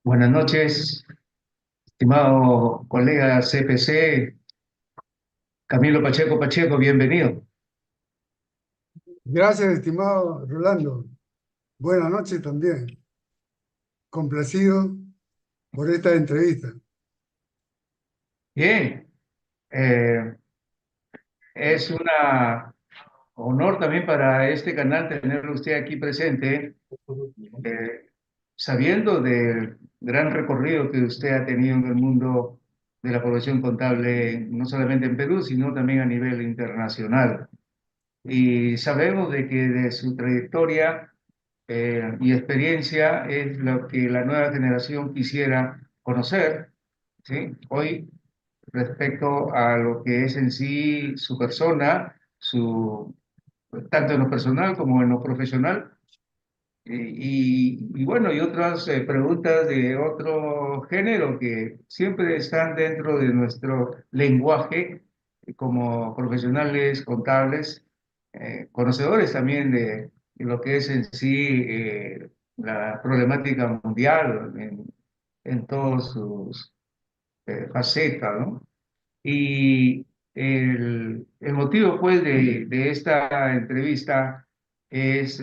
Buenas noches, estimado colega CPC, Camilo Pacheco Pacheco, bienvenido. Gracias, estimado Rolando. Buenas noches también. Complacido por esta entrevista. Bien, eh, es un honor también para este canal tenerlo usted aquí presente, eh, sabiendo del gran recorrido que usted ha tenido en el mundo de la profesión contable, no solamente en Perú, sino también a nivel internacional. Y sabemos de que de su trayectoria y experiencia es lo que la nueva generación quisiera conocer, ¿sí? Hoy, respecto a lo que es en sí su persona, tanto en lo personal como en lo profesional. Y bueno, y otras preguntas de otro género que siempre están dentro de nuestro lenguaje como profesionales contables, conocedores también de lo que es en sí la problemática mundial en todas sus facetas, ¿no? Y el motivo, pues, de esta entrevista es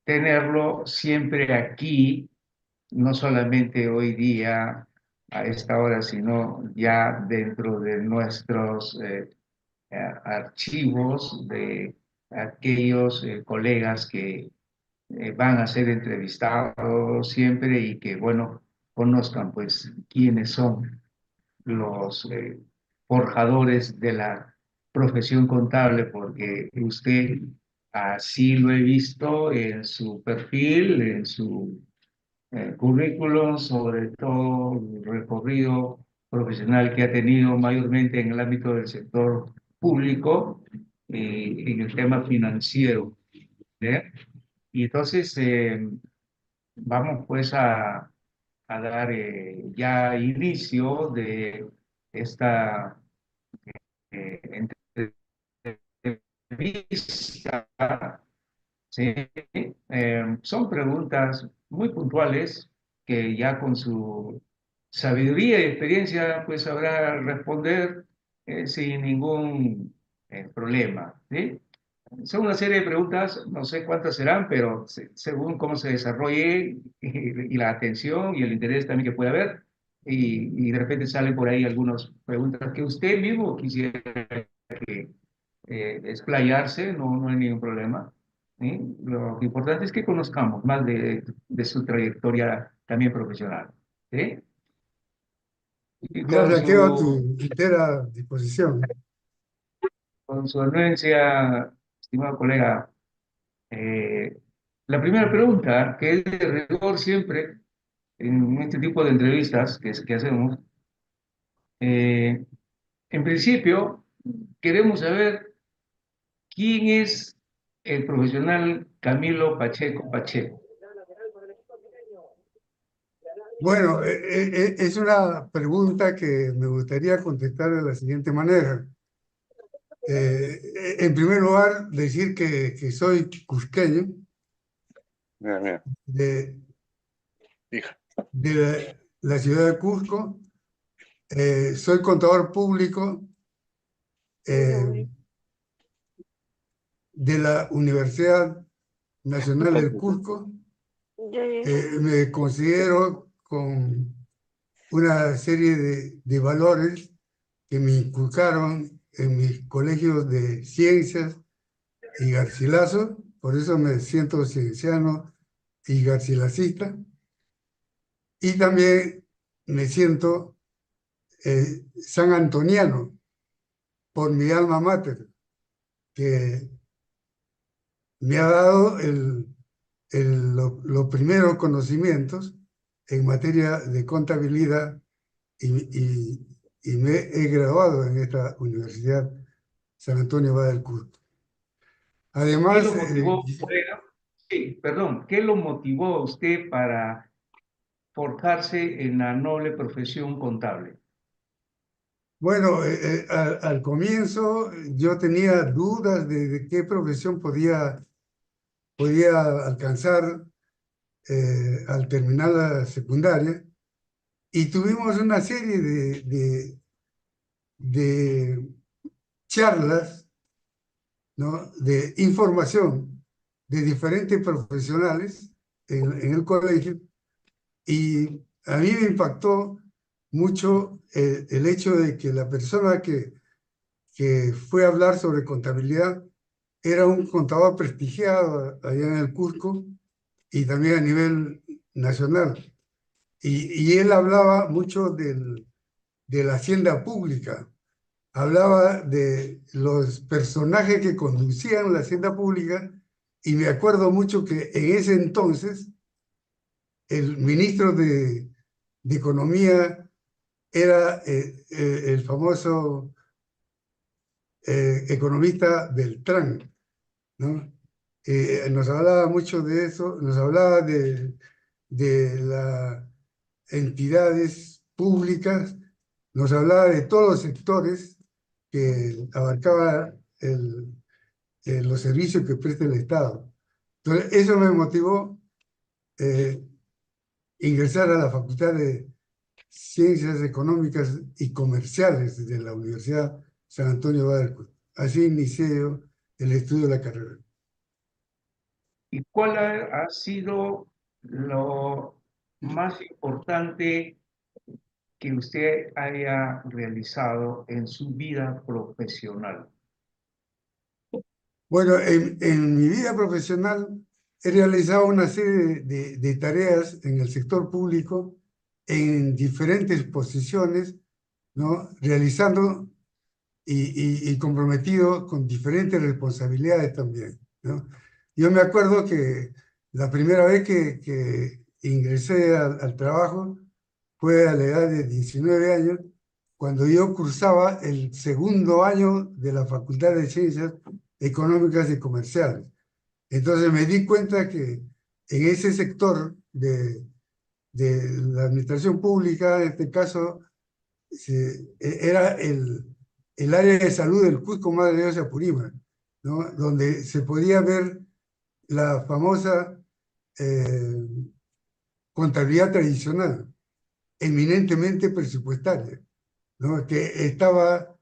tenerlo siempre aquí, no solamente hoy día, a esta hora, sino ya dentro de nuestros archivos de aquellos colegas que van a ser entrevistados siempre y que, bueno, conozcan, pues, quiénes son los forjadores de la profesión contable, porque usted así lo he visto en su perfil, en su currículum, sobre todo el recorrido profesional que ha tenido mayormente en el ámbito del sector público y en el tema financiero. ¿Eh? Y entonces vamos pues a dar ya inicio de esta entrevista. ¿Sí? Son preguntas muy puntuales que ya con su sabiduría y experiencia pues sabrá responder sin ningún problema. ¿Sí? Son una serie de preguntas, no sé cuántas serán, pero según cómo se desarrolle y la atención y el interés también que pueda haber, y de repente salen por ahí algunas preguntas que usted mismo quisiera explayarse, no hay ningún problema. ¿Sí? Lo importante es que conozcamos más de su trayectoria también profesional. ¿Sí? Y Gracias, quedo a tu entera disposición. con su anuencia, estimado colega, Eh, la primera pregunta, que es de rigor siempre en este tipo de entrevistas que hacemos, eh, en principio queremos saber quién es el profesional Camilo Pacheco Pacheco. Bueno, es una pregunta que me gustaría contestar de la siguiente manera. En primer lugar, decir que soy cusqueño Mira, mira, de, hija. de la ciudad de Cusco. Soy contador público eh, de la Universidad Nacional del Cusco. Me considero con una serie de valores que me inculcaron en mis colegios de ciencias y Garcilaso, por eso me siento cienciano y garcilacista, y también me siento san antoniano por mi alma mater, que me ha dado los primeros conocimientos en materia de contabilidad y me he graduado en esta Universidad San Antonio va del Cusco. ¿Qué Además, lo motivó, colega? Sí, perdón, ¿qué lo motivó a usted para forjarse en la noble profesión contable? Bueno, al comienzo yo tenía dudas de qué profesión podía alcanzar al terminar la secundaria y tuvimos una serie de charlas, ¿no? De información de diferentes profesionales en el colegio y a mí me impactó mucho el hecho de que la persona que fue a hablar sobre contabilidad era un contador prestigiado allá en el Cusco y también a nivel nacional. Y él hablaba mucho de la hacienda pública, hablaba de los personajes que conducían la hacienda pública y me acuerdo mucho que en ese entonces el ministro de Economía era el famoso economista Beltrán, ¿no? Nos hablaba mucho de eso, nos hablaba de las entidades públicas, nos hablaba de todos los sectores que abarcaba los servicios que presta el Estado. Entonces, eso me motivó eh, ingresar a la Facultad de Ciencias Económicas y Comerciales de la Universidad San Antonio de Adarco. Así inicié yo el estudio de la carrera. ¿Y cuál ha sido lo más importante que usted haya realizado en su vida profesional? Bueno, en mi vida profesional he realizado una serie de tareas en el sector público en diferentes posiciones, ¿no? Realizando y comprometido con diferentes responsabilidades también, ¿no? Yo me acuerdo que la primera vez que ingresé al trabajo fue a la edad de 19 años, cuando yo cursaba el segundo año de la Facultad de Ciencias Económicas y Comerciales. Entonces me di cuenta que en ese sector de la administración pública, en este caso, era el área de salud del Cusco Madre de Dios de Apurímac, ¿no? Donde se podía ver la famosa eh, contabilidad tradicional, eminentemente presupuestaria, ¿no? Que estaba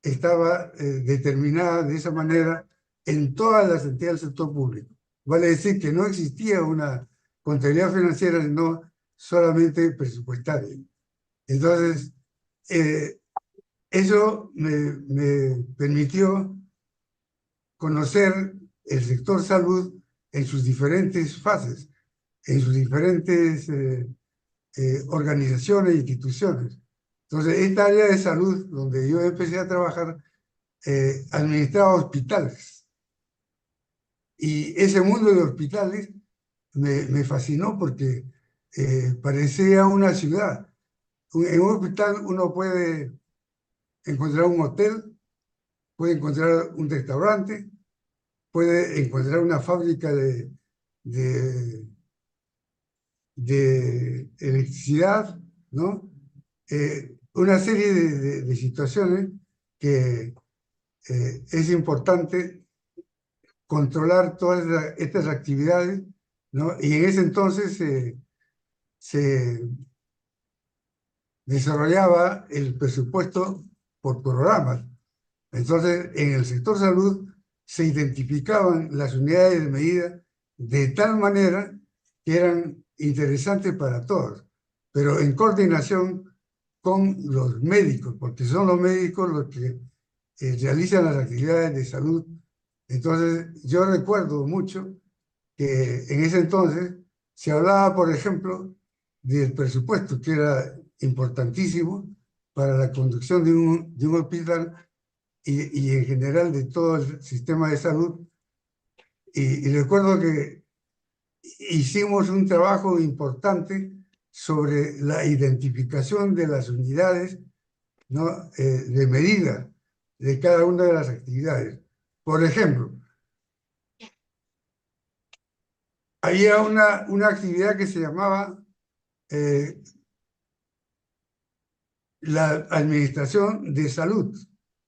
determinada de esa manera en todas las entidades del sector público. Vale decir que no existía una contabilidad financiera, sino solamente presupuestaria. Entonces, eh, eso me permitió conocer el sector salud en sus diferentes fases, en sus diferentes organizaciones e instituciones. Entonces, esta área de salud, donde yo empecé a trabajar, administraba hospitales. Y ese mundo de hospitales me fascinó porque parecía una ciudad. En un hospital uno puede encontrar un hotel, puede encontrar un restaurante, puede encontrar una fábrica de, de electricidad, ¿no? Una serie de situaciones que es importante controlar todas estas actividades, ¿no? Y en ese entonces se desarrollaba el presupuesto por programas. Entonces, en el sector salud se identificaban las unidades de medida de tal manera que eran interesantes para todos, pero en coordinación con los médicos, porque son los médicos los que realizan las actividades de salud. Entonces, yo recuerdo mucho que en ese entonces se hablaba, por ejemplo, del presupuesto, que era importantísimo para la conducción de un hospital y en general de todo el sistema de salud. Y recuerdo que hicimos un trabajo importante sobre la identificación de las unidades, ¿no? De medida de cada una de las actividades. Por ejemplo, había una actividad que se llamaba eh, la administración de salud,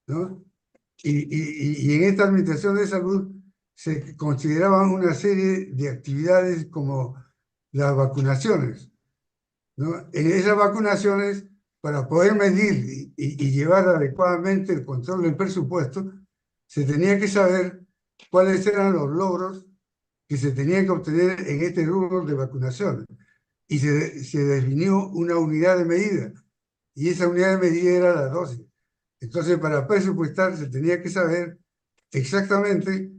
¿no? Y en esta administración de salud se consideraban una serie de actividades como las vacunaciones, ¿no? En esas vacunaciones, para poder medir y llevar adecuadamente el control del presupuesto, se tenía que saber cuáles eran los logros que se tenían que obtener en este rubro de vacunación. Y se definió una unidad de medida, y esa unidad de medida era la dosis. Entonces, para presupuestar se tenía que saber exactamente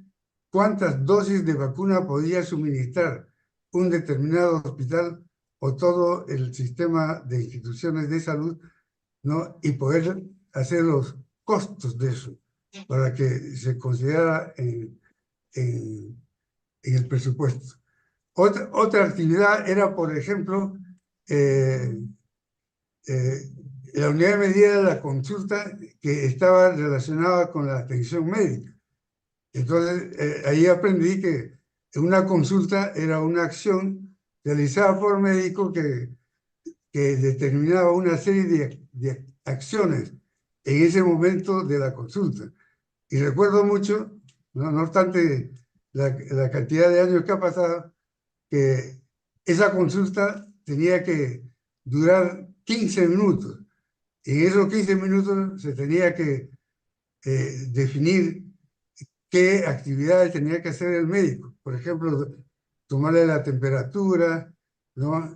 cuántas dosis de vacuna podía suministrar un determinado hospital o todo el sistema de instituciones de salud, ¿no? Y poder hacer los costos de eso para que se considerara en el presupuesto. Otra actividad era, por ejemplo, eh, eh, la unidad de medida de la consulta que estaba relacionada con la atención médica. Entonces, ahí aprendí que una consulta era una acción realizada por médico que determinaba una serie de acciones en ese momento de la consulta. Y recuerdo mucho, no obstante la cantidad de años que ha pasado, que esa consulta tenía que durar 15 minutos. En esos 15 minutos se tenía que definir qué actividades tenía que hacer el médico. Por ejemplo, tomarle la temperatura, ¿no?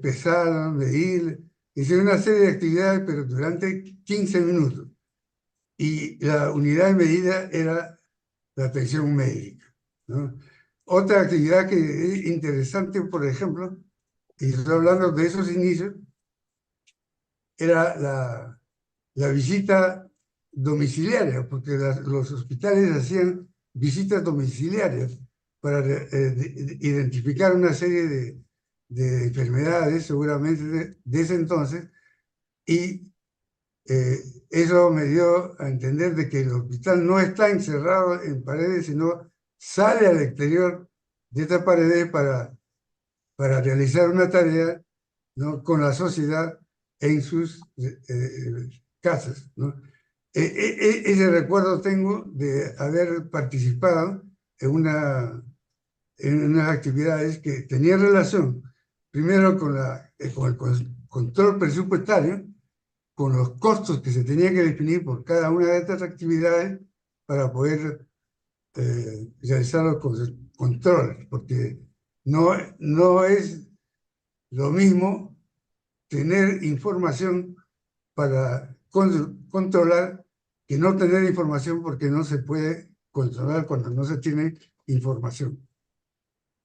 Pesar, medir, hice una serie de actividades, pero durante 15 minutos. Y la unidad de medida era la atención médica, ¿no? Otra actividad que es interesante, por ejemplo, y estoy hablando de esos inicios, era la visita domiciliaria, porque los hospitales hacían visitas domiciliarias para identificar una serie de enfermedades, seguramente de ese entonces, y eso me dio a entender de que el hospital no está encerrado en paredes, sino sale al exterior de estas paredes para realizar una tarea, ¿no? Con la sociedad en sus casas, ¿no? Ese recuerdo tengo de haber participado en unas actividades que tenían relación primero con el control presupuestario, con los costos que se tenía que definir por cada una de estas actividades para poder realizar los controles, porque no es lo mismo tener información para controlar que no tener información, porque no se puede controlar cuando no se tiene información.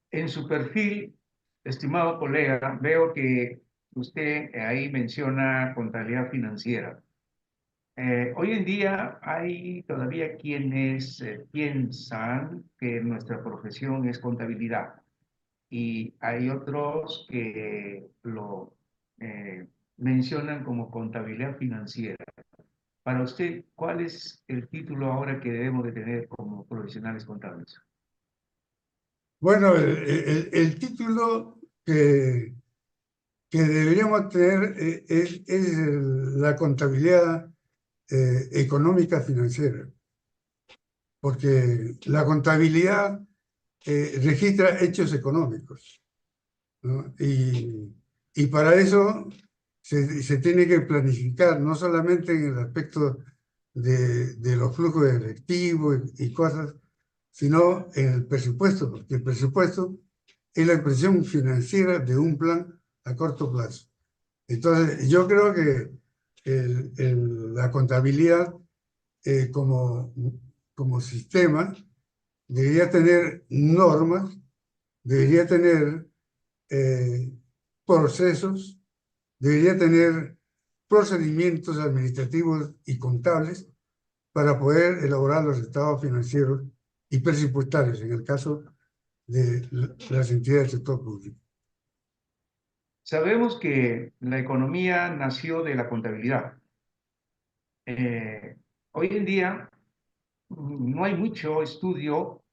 En su perfil, estimado colega, veo que usted ahí menciona contabilidad financiera. Hoy en día hay todavía quienes piensan que nuestra profesión es contabilidad y hay otros que lo mencionan como contabilidad financiera. Para usted, ¿cuál es el título ahora que debemos de tener como profesionales contables? Bueno, el título que deberíamos tener es la contabilidad económica financiera, porque la contabilidad registra hechos económicos, ¿no? Y para eso se tiene que planificar, no solamente en el aspecto de los flujos de efectivo y cosas, sino en el presupuesto, porque el presupuesto es la expresión financiera de un plan a corto plazo. Entonces, yo creo que la contabilidad como sistema debería tener normas, debería tener eh, procesos, debería tener procedimientos administrativos y contables para poder elaborar los estados financieros y presupuestarios en el caso de las entidades del sector público. Sabemos que la economía nació de la contabilidad. Eh, Hoy en día no hay mucho estudio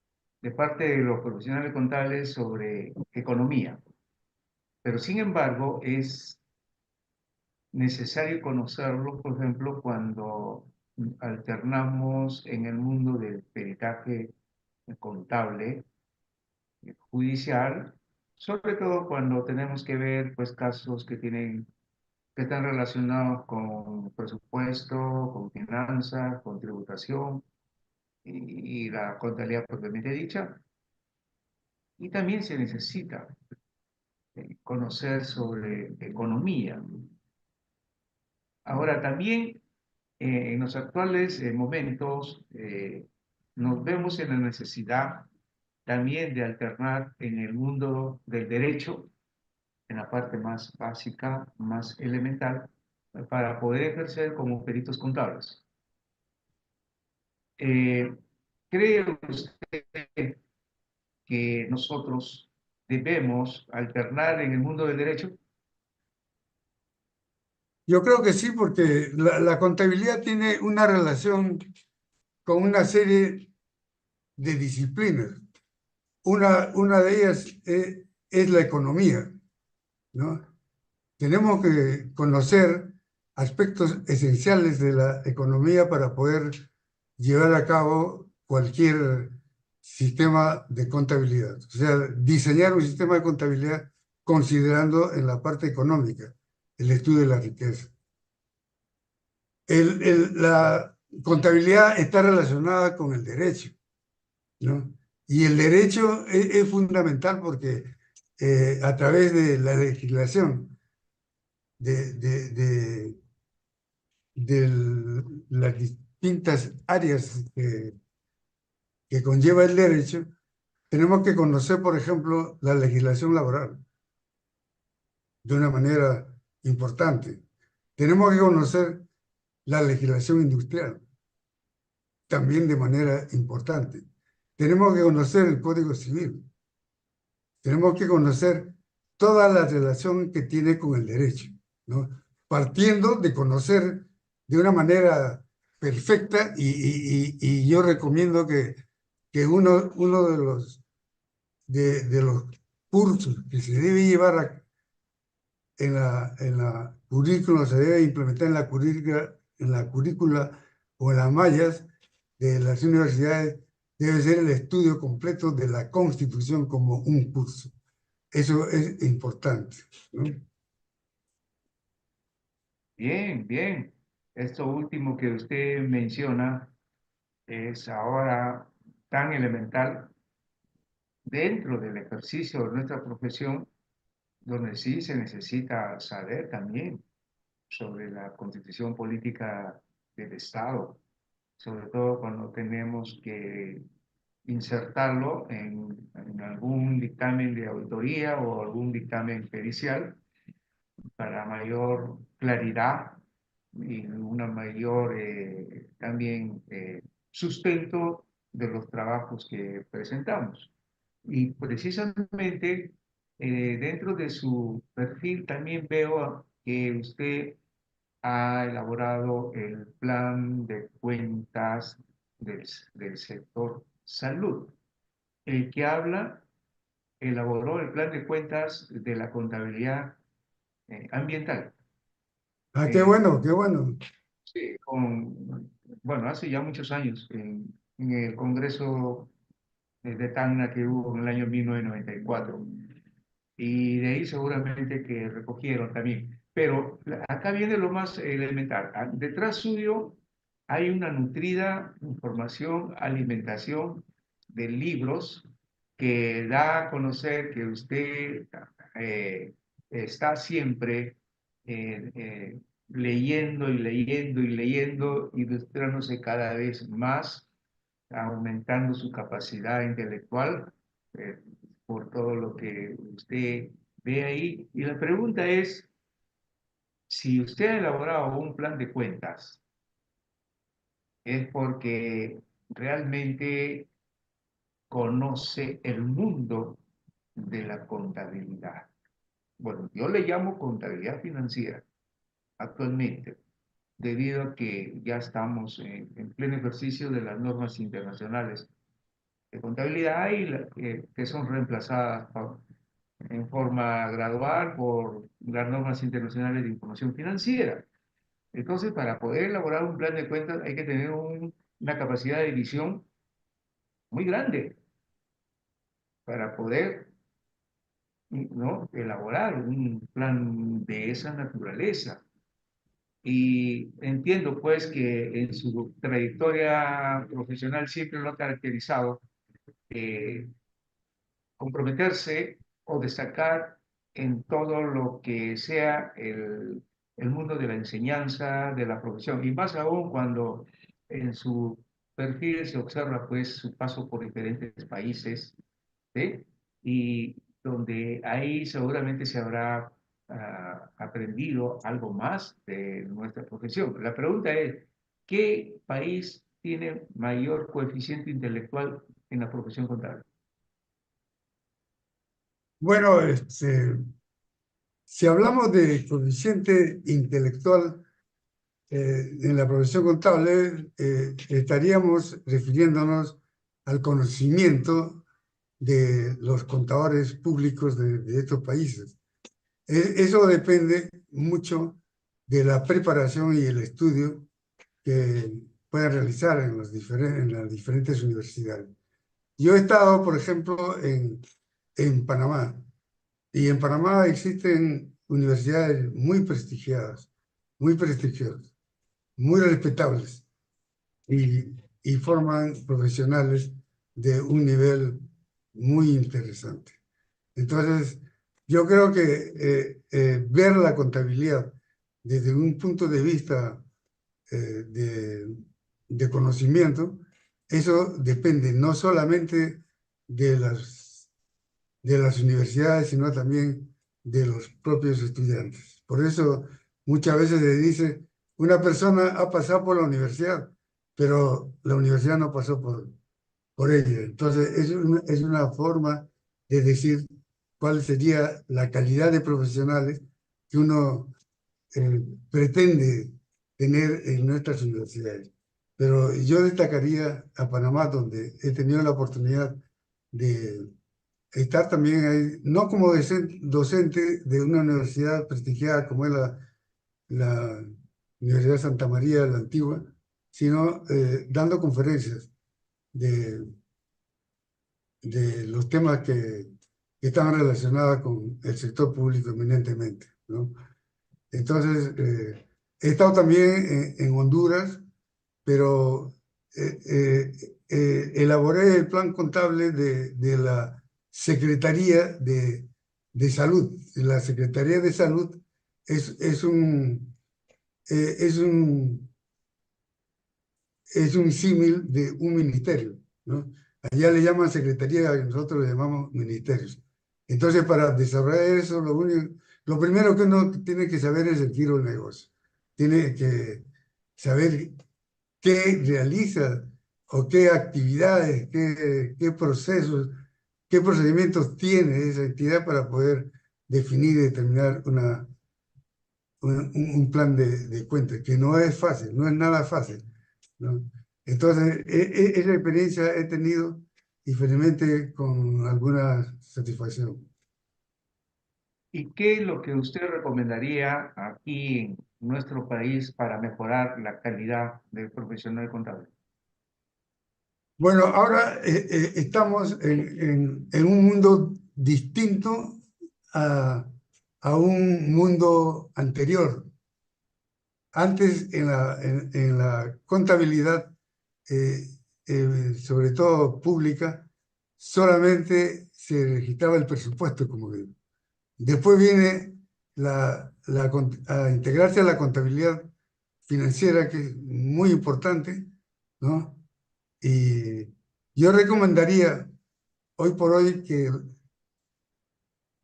de parte de los profesionales contables sobre economía, pero sin embargo es necesario conocerlo, por ejemplo, cuando alternamos en el mundo del peritaje contable, judicial, sobre todo cuando tenemos que ver pues casos que están relacionados con presupuesto, con finanzas, con tributación y la contabilidad propiamente dicha. Y también se necesita conocer sobre economía. Ahora, también en los actuales momentos nos vemos en la necesidad también de alternar en el mundo del derecho, en la parte más básica, más elemental, para poder ejercer como peritos contables. Eh, ¿Cree usted que nosotros debemos alternar en el mundo del derecho? Yo creo que sí, porque la contabilidad tiene una relación con una serie de disciplinas. Una de ellas es la economía, ¿no? Tenemos que conocer aspectos esenciales de la economía para poder llevar a cabo cualquier sistema de contabilidad. O sea, diseñar un sistema de contabilidad considerando en la parte económica el estudio de la riqueza. La contabilidad está relacionada con el derecho, ¿no? Y el derecho es fundamental porque a través de la legislación de, de, de, las distintas áreas que conlleva el derecho, tenemos que conocer, por ejemplo, la legislación laboral de una manera importante. Tenemos que conocer la legislación industrial también de manera importante. Tenemos que conocer el Código Civil. Tenemos que conocer toda la relación que tiene con el derecho, ¿no? Partiendo de conocer de una manera perfecta y yo recomiendo que uno de los cursos que se debe llevar en la currícula, se debe implementar en la currícula o en las mallas de las universidades, debe ser el estudio completo de la Constitución como un curso. Eso es importante, ¿no? Bien, bien. Esto último que usted menciona es ahora tan elemental dentro del ejercicio de nuestra profesión, donde sí se necesita saber también sobre la constitución política del Estado, sobre todo cuando tenemos que insertarlo en algún dictamen de auditoría o algún dictamen pericial para mayor claridad y una mayor también sustento de los trabajos que presentamos. Y precisamente dentro de su perfil también veo que usted ha elaborado el plan de cuentas del sector salud, el que elaboró el plan de cuentas de la contabilidad ambiental. Ah, qué Eh, bueno, qué bueno. sí, bueno, hace ya muchos años, en el Congreso de Tacna que hubo en el año 1994. Y de ahí seguramente que recogieron también. Pero acá viene lo más elemental. Detrás suyo hay una nutrida información, alimentación de libros que da a conocer que usted eh, está siempre leyendo y leyendo y leyendo, ilustrándose cada vez más, aumentando su capacidad intelectual eh, por todo lo que usted ve ahí. Y la pregunta es, si usted ha elaborado un plan de cuentas, es porque realmente conoce el mundo de la contabilidad. Bueno, yo le llamo contabilidad financiera actualmente, debido a que ya estamos en pleno ejercicio de las normas internacionales de contabilidad y que son reemplazadas en forma gradual por las normas internacionales de información financiera. Entonces, para poder elaborar un plan de cuentas hay que tener una capacidad de visión muy grande para poder, ¿no?, elaborar un plan de esa naturaleza. Y entiendo pues que en su trayectoria profesional siempre lo ha caracterizado eh, comprometerse o destacar en todo lo que sea el mundo de la enseñanza, de la profesión, y más aún cuando en su perfil se observa pues su paso por diferentes países, ¿sí? Y donde ahí seguramente se habrá aprendido algo más de nuestra profesión. La pregunta es, ¿qué país tiene mayor coeficiente intelectual en la profesión contable? Bueno, si hablamos de coeficiente intelectual en la profesión contable, estaríamos refiriéndonos al conocimiento de los contadores públicos de estos países. Eso depende mucho de la preparación y el estudio que puedan realizar en las diferentes universidades. Yo he estado, por ejemplo, en Panamá, y en Panamá existen universidades muy prestigiosas, muy respetables, y forman profesionales de un nivel muy interesante. Entonces, yo creo que ver la contabilidad desde un punto de vista de conocimiento, eso depende no solamente de las universidades, sino también de los propios estudiantes. Por eso muchas veces se dice, una persona ha pasado por la universidad, pero la universidad no pasó por ella. Entonces, es una forma de decir cuál sería la calidad de profesionales que uno pretende tener en nuestras universidades. Pero yo destacaría a Panamá, donde he tenido la oportunidad de estar también ahí, no como docente de una universidad prestigiada como es la Universidad de Santa María la Antigua, sino dando conferencias de, de los temas que estaban relacionados con el sector público eminentemente, ¿no? Entonces, he estado también en Honduras, pero elaboré el plan contable de la Secretaría de Salud. La Secretaría de Salud es, es un, es un, es un símil de un ministerio, ¿no? Allá le llaman secretaría, nosotros le llamamos ministerios. Entonces, para desarrollar eso, lo primero que uno tiene que saber es el giro del negocio. Tiene que saber qué realiza o qué actividades, qué procesos, qué procedimientos tiene esa entidad para poder definir y determinar un plan de cuentas, que no es fácil, no es nada fácil, ¿no? Entonces, esa experiencia he tenido y felizmente con alguna satisfacción. ¿Y qué es lo que usted recomendaría aquí en nuestro país para mejorar la calidad del profesional contable? Bueno, ahora estamos en un mundo distinto a un mundo anterior. Antes, en la contabilidad, eh, sobre todo pública, solamente se registraba el presupuesto, como digo. Después viene a integrarse a la contabilidad financiera, que es muy importante, ¿no? Y yo recomendaría hoy por hoy que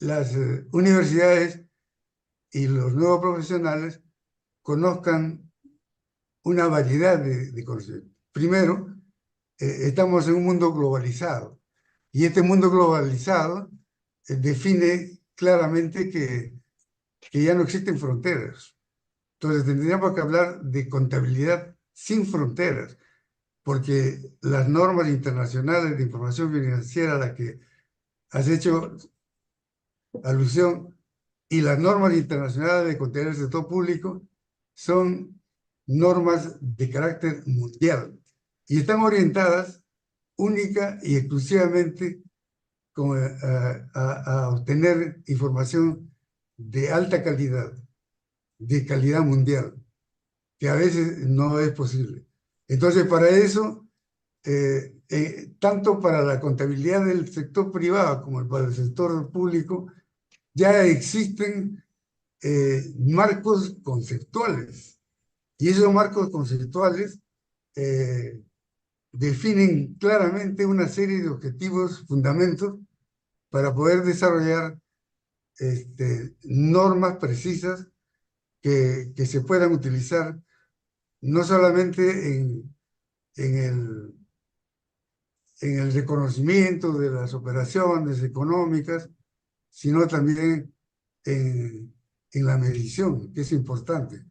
las universidades y los nuevos profesionales conozcan una variedad de conocimientos. Primero, estamos en un mundo globalizado, y este mundo globalizado define claramente que ya no existen fronteras. Entonces tendríamos que hablar de contabilidad sin fronteras. porque las normas internacionales de información financiera a las que has hecho alusión y las normas internacionales de contenido del sector público son normas de carácter mundial y están orientadas única y exclusivamente a obtener información de alta calidad, de calidad mundial, que a veces no es posible. Entonces, para eso, tanto para la contabilidad del sector privado como para el sector público, ya existen marcos conceptuales. Y esos marcos conceptuales definen claramente una serie de objetivos, fundamentos, para poder desarrollar normas precisas que se puedan utilizar no solamente en el reconocimiento de las operaciones económicas, sino también en la medición, que es importante,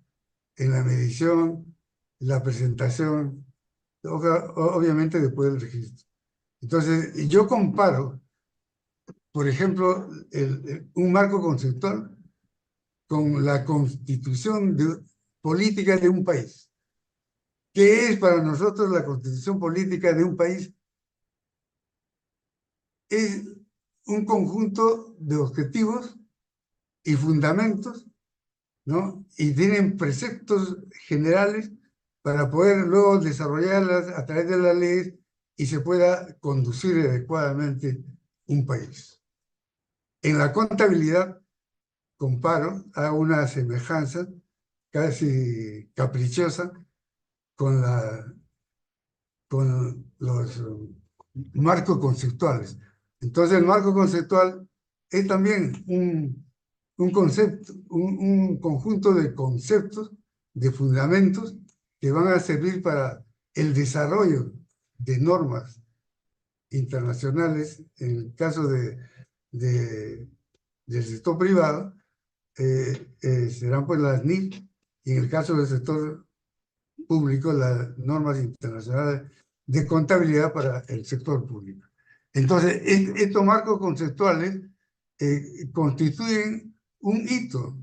en la medición, la presentación, obviamente después del registro. Entonces, yo comparo, por ejemplo, un marco conceptual con la constitución política de un país. ¿Qué es para nosotros la constitución política de un país? Es un conjunto de objetivos y fundamentos, ¿no? Y tienen preceptos generales para poder luego desarrollarlas a través de las leyes y se pueda conducir adecuadamente un país. En la contabilidad, comparo, hago una semejanza casi caprichosa con los marcos conceptuales. Entonces, el marco conceptual es también un concepto, un conjunto de conceptos, de fundamentos que van a servir para el desarrollo de normas internacionales, en el caso del sector privado, serán pues las NIF, y en el caso del sector público, las normas internacionales de contabilidad para el sector público. Entonces, estos marcos conceptuales constituyen un hito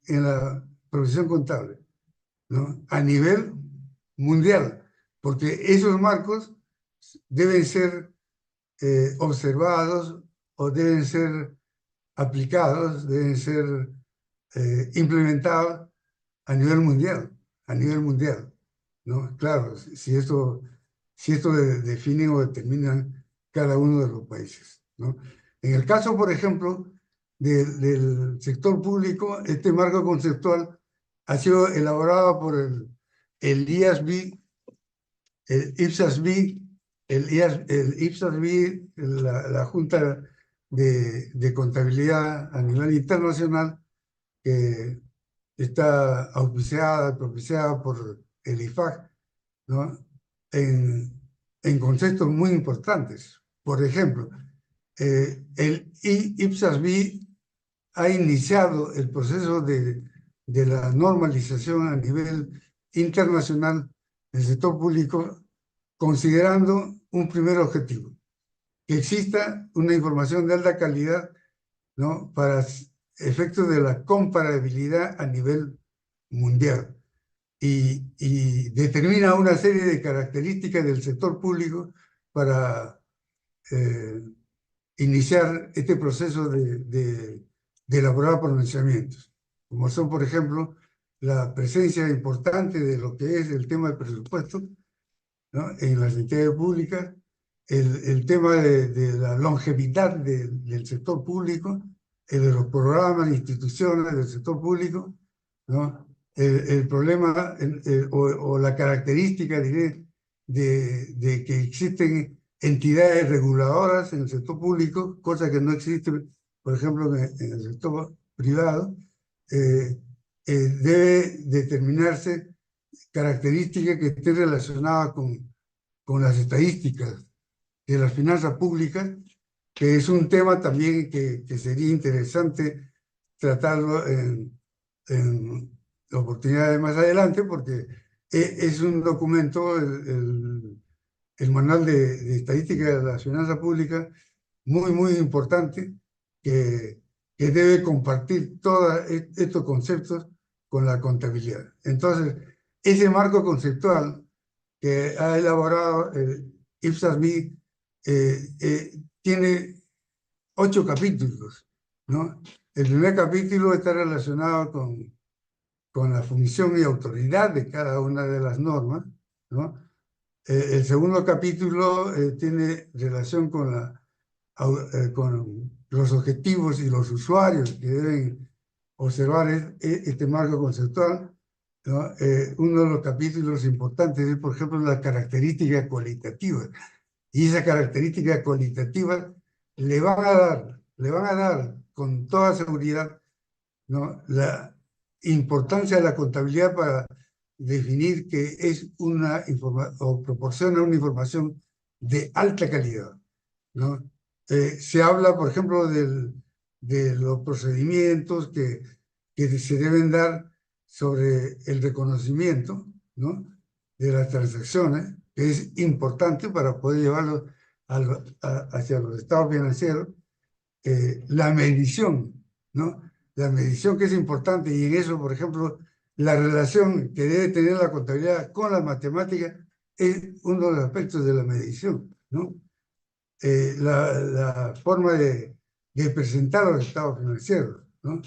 en la profesión contable, ¿no? A nivel mundial, porque esos marcos deben ser observados o deben ser aplicados, deben ser implementados a nivel mundial, ¿no? Claro, si esto define o determina cada uno de los países, ¿no? En el caso, por ejemplo, del sector público, este marco conceptual ha sido elaborado por el IASB, el IPSASB, el IPSASB, la Junta de Contabilidad a nivel internacional, que está auspiciada, propiciada por el IFAC, ¿no? En conceptos muy importantes. Por ejemplo, el IPSASB ha iniciado el proceso de la normalización a nivel internacional del sector público, considerando un primer objetivo, que exista una información de alta calidad, ¿no? Para efectos de la comparabilidad a nivel mundial. Y determina una serie de características del sector público para iniciar este proceso de elaborar pronunciamientos, como son, por ejemplo, la presencia importante de lo que es el tema del presupuesto, ¿no? En las entidades públicas, el tema de la longevidad del sector público, el de los programas e instituciones del sector público, ¿no? El problema o la característica, diré, de que existen entidades reguladoras en el sector público, cosa que no existe, por ejemplo, en el sector privado, debe determinarse características que estén relacionadas con las estadísticas de las finanzas públicas, que es un tema también que sería interesante tratarlo en oportunidades más adelante, porque es un documento, el manual de estadística de la finanza pública, muy, muy importante, que debe compartir todos estos conceptos con la contabilidad. Entonces, ese marco conceptual que ha elaborado el IPSAS-MI tiene 8 capítulos, ¿no? El primer capítulo está relacionado con la función y autoridad de cada una de las normas, ¿no? El segundo capítulo tiene relación con los objetivos y los usuarios que deben observar este marco conceptual, ¿no? Uno de los capítulos importantes es, por ejemplo, la característica cualitativa. Y esa característica cualitativa le van a dar con toda seguridad, ¿no?, la importancia de la contabilidad para definir que es una información o proporciona una información de alta calidad, ¿no? Se habla, por ejemplo, de los procedimientos que se deben dar sobre el reconocimiento, ¿no?, de las transacciones, que es importante para poder llevarlo hacia los estados financieros. La medición, ¿no? La medición que es importante, y en eso, por ejemplo, la relación que debe tener la contabilidad con las matemáticas es uno de los aspectos de la medición, ¿no? La forma de presentar los estados financieros, ¿no?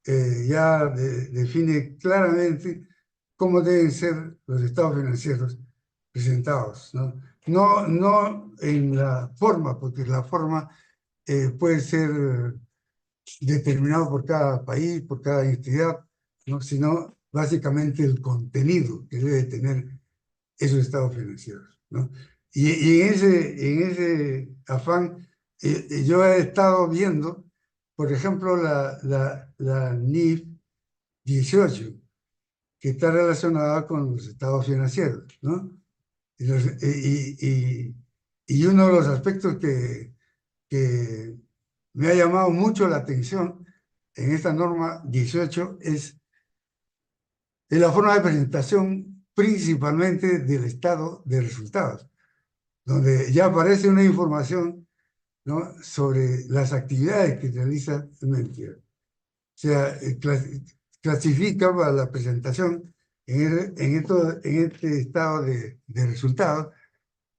Ya define claramente cómo deben ser los estados financieros presentados, ¿no? No en la forma, porque la forma puede ser determinado por cada país, por cada entidad, ¿no?, sino básicamente el contenido que debe tener esos estados financieros, ¿no? Y en ese afán, yo he estado viendo, por ejemplo, la NIF 18, que está relacionada con los estados financieros, ¿no? Y uno de los aspectos que me ha llamado mucho la atención en esta norma 18 es la forma de presentación principalmente del estado de resultados, donde ya aparece una información, ¿no?, sobre las actividades que realiza una entidad. O sea, clasifica para la presentación en este estado de resultados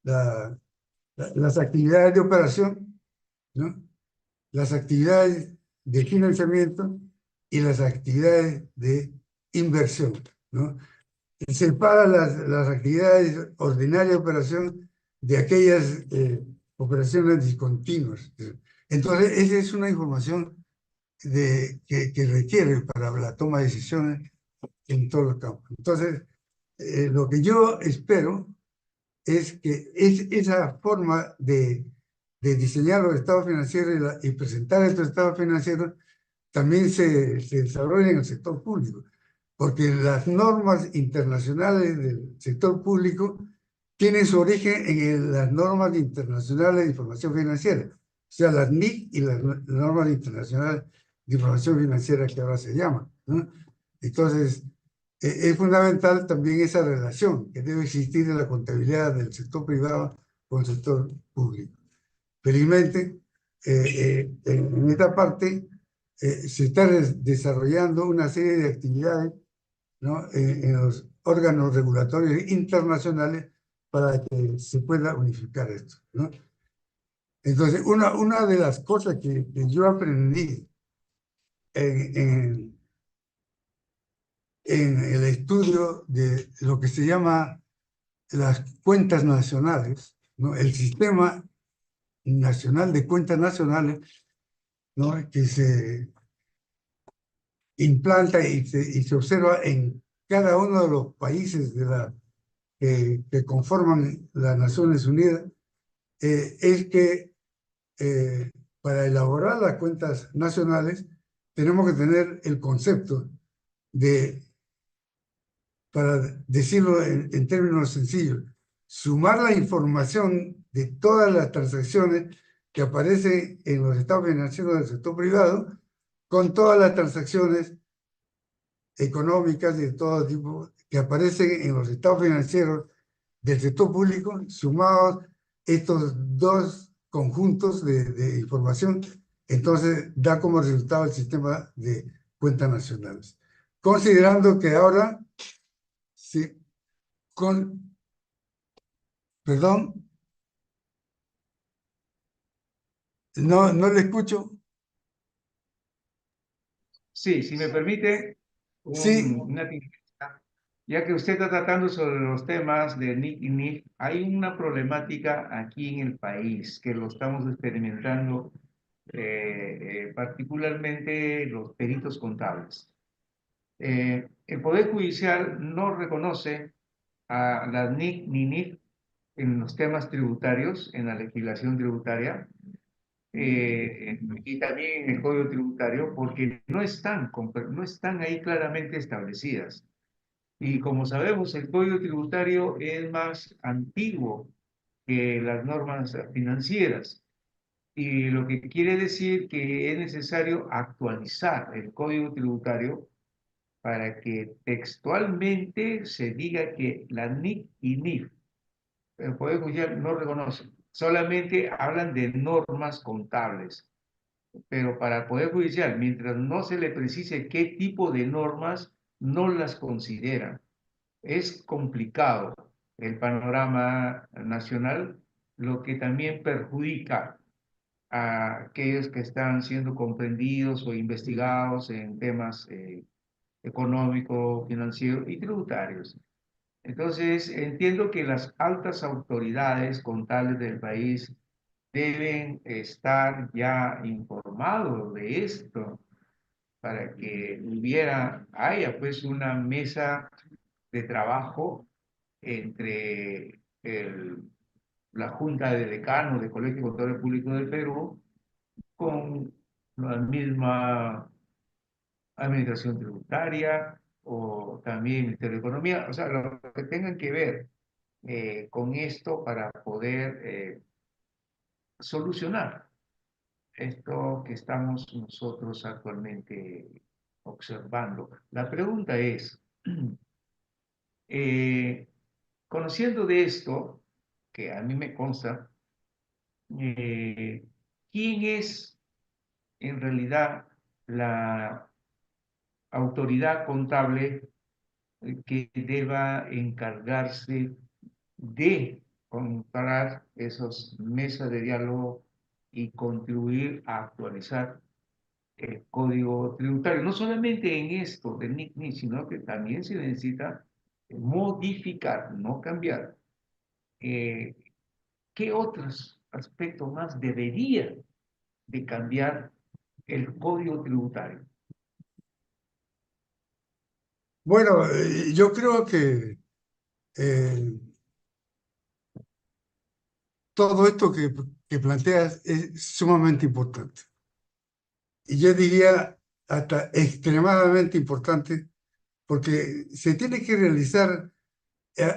las actividades de operación, ¿no?, las actividades de financiamiento y las actividades de inversión, ¿no? Separa las actividades ordinarias de operación de aquellas operaciones discontinuas. Entonces, esa es una información que requiere para la toma de decisiones en todos los campos. Entonces, lo que yo espero es que esa forma de diseñar los estados financieros y presentar estos estados financieros también se desarrolla en el sector público, porque las normas internacionales del sector público tienen su origen en las normas internacionales de información financiera, o sea, las NIC y las normas internacionales de información financiera que ahora se llaman, ¿no? Entonces, es fundamental también esa relación que debe existir en la contabilidad del sector privado con el sector público. Felizmente, en esta parte se está desarrollando una serie de actividades, ¿no?, en los órganos regulatorios internacionales para que se pueda unificar esto, ¿no? Entonces, una de las cosas que yo aprendí en el estudio de lo que se llama las cuentas nacionales, ¿no?, el sistema nacional de cuentas nacionales, ¿no?, que se implanta y se observa en cada uno de los países que conforman las Naciones Unidas, es que para elaborar las cuentas nacionales tenemos que tener el concepto para decirlo en términos sencillos, sumar la información de todas las transacciones que aparecen en los estados financieros del sector privado con todas las transacciones económicas de todo tipo que aparecen en los estados financieros del sector público, sumados estos dos conjuntos de información, entonces da como resultado el sistema de cuentas nacionales. Considerando que ahora, sí, perdón, no le escucho. Sí, si me permite, Sí, una tinta. Ya que usted está tratando sobre los temas de NIC y NIF, hay una problemática aquí en el país que lo estamos experimentando, particularmente los peritos contables. El Poder Judicial no reconoce a las NIC ni NIF en los temas tributarios, en la legislación tributaria, y también en el Código Tributario, porque no están ahí claramente establecidas. Y como sabemos, el Código Tributario es más antiguo que las normas financieras. Y lo que quiere decir que es necesario actualizar el Código Tributario para que textualmente se diga que la NIC y NIF, el Poder Judicial no reconoce, solamente hablan de normas contables, pero para el Poder Judicial, mientras no se le precise qué tipo de normas, no las consideran. Es complicado el panorama nacional, lo que también perjudica a aquellos que están siendo comprendidos o investigados en temas económicos, financieros y tributarios. Entonces, entiendo que las altas autoridades contables del país deben estar ya informados de esto para que haya pues una mesa de trabajo entre la Junta de Decanos del Colegio de Contadores Públicos del Perú con la misma administración tributaria o también Ministerio de Economía, o sea, lo que tengan que ver con esto para poder solucionar esto que estamos nosotros actualmente observando. La pregunta es, eh, conociendo de esto, que a mí me consta, eh, ¿quién es en realidad la autoridad contable que deba encargarse de comprar esas mesas de diálogo y contribuir a actualizar el código tributario? No solamente en esto del NIC, sino que también se necesita modificar, no cambiar. Eh, ¿Qué otros aspectos más debería de cambiar el código tributario? bueno, yo creo que eh, todo esto que planteas es sumamente importante. Y yo diría hasta extremadamente importante porque se tiene que realizar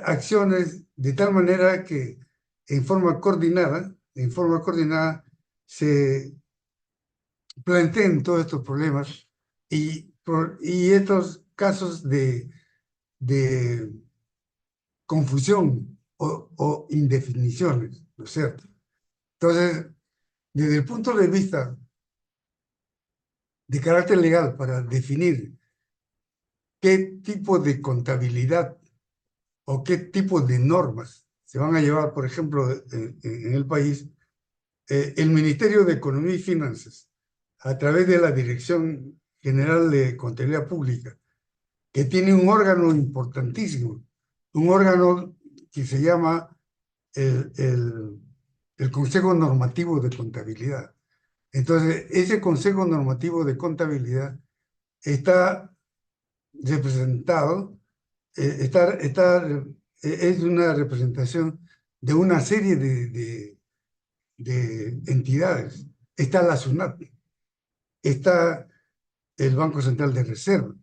acciones de tal manera que en forma coordinada se planteen todos estos problemas y estos casos de confusión o indefiniciones, ¿no es cierto? Entonces, desde el punto de vista de carácter legal, para definir qué tipo de contabilidad o qué tipo de normas se van a llevar, por ejemplo, en el país, el Ministerio de Economía y Finanzas, a través de la Dirección General de Contabilidad Pública, que tiene un órgano importantísimo, un órgano que se llama el, el, el Consejo Normativo de Contabilidad. Entonces, ese Consejo Normativo de Contabilidad está representado, es una representación de una serie de entidades. Está la SUNAT, está el Banco Central de Reserva,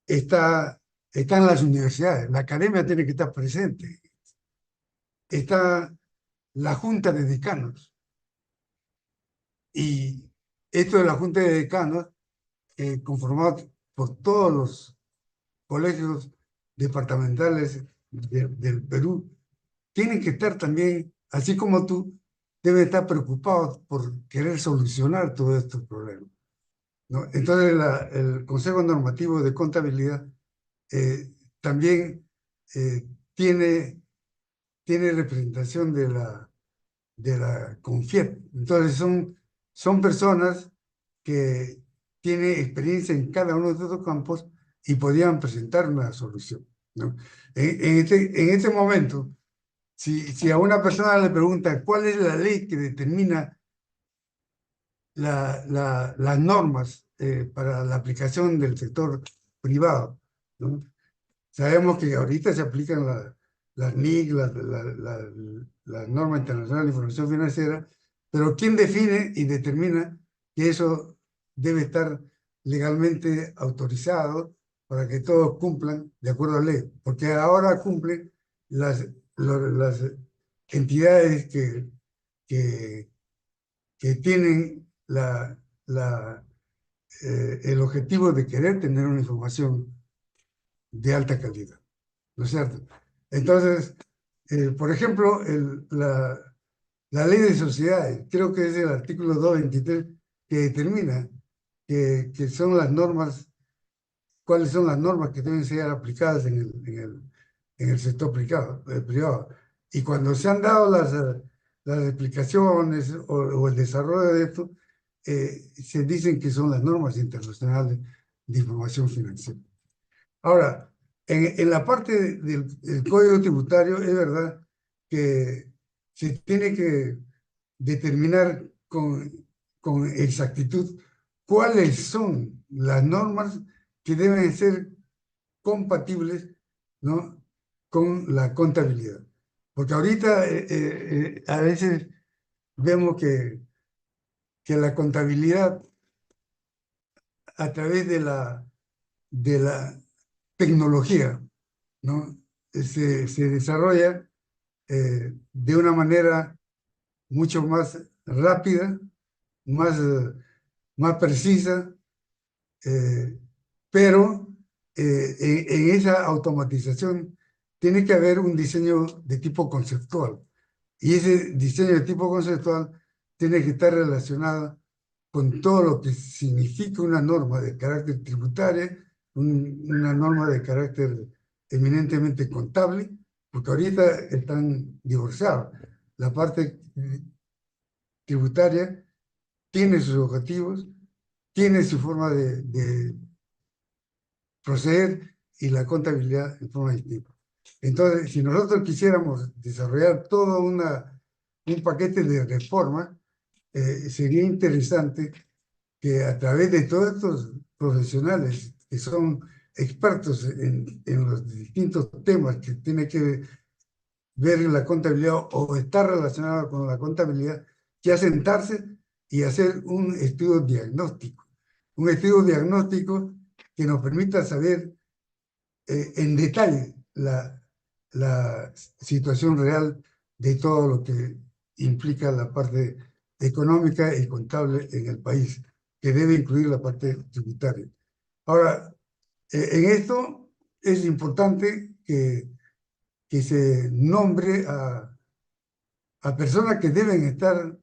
están las universidades, la academia tiene que estar presente, está la Junta de Decanos. Y esto de la Junta de Decanos, conformado por todos los colegios departamentales del Perú tienen que estar también, así como tú, deben estar preocupados por querer solucionar todos estos problemas, ¿no? Entonces, el Consejo Normativo de Contabilidad también tiene, tiene representación de la CONFIEP. Entonces, son personas que tienen experiencia en cada uno de estos campos y podían presentar una solución, ¿no? En este momento, si a una persona le pregunta cuál es la ley que determina las normas para la aplicación del sector privado, ¿no? Sabemos que ahorita se aplican las NIC, la Norma Internacional de Información Financiera, pero ¿quién define y determina que eso debe estar legalmente autorizado para que todos cumplan de acuerdo a la ley? Porque ahora cumplen las entidades que, que tienen el objetivo de querer tener una información de alta calidad, ¿no es cierto? Entonces, por ejemplo, la ley de sociedades, creo que es el artículo 223 que determina que son las normas, cuáles son las normas que deben ser aplicadas en el sector privado. Y cuando se han dado las explicaciones o el desarrollo de esto, se dicen que son las normas internacionales de información financiera. Ahora, en la parte del Código Tributario, es verdad que se tiene que determinar con exactitud cuáles son las normas que deben ser compatibles, ¿no?, con la contabilidad. Porque ahorita a veces vemos que la contabilidad, a través de la tecnología, ¿no?, se desarrolla de una manera mucho más rápida, más, más precisa, pero en esa automatización tiene que haber un diseño de tipo conceptual. Y ese diseño de tipo conceptual tiene que estar relacionado con todo lo que significa una norma de carácter tributario, una norma de carácter eminentemente contable, porque ahorita están divorciados. La parte tributaria tiene sus objetivos, tiene su forma de proceder y la contabilidad en forma distinta. Entonces, si nosotros quisiéramos desarrollar todo un paquete de reforma, sería interesante que a través de todos estos profesionales que son expertos en los distintos temas que tiene que ver la contabilidad o estar relacionado con la contabilidad, ya sentarse y hacer un estudio diagnóstico. Un estudio diagnóstico que nos permita saber en detalle la situación real de todo lo que implica la parte económica y contable en el país, que debe incluir la parte tributaria. Ahora, en esto es importante que se nombre a personas que deben estar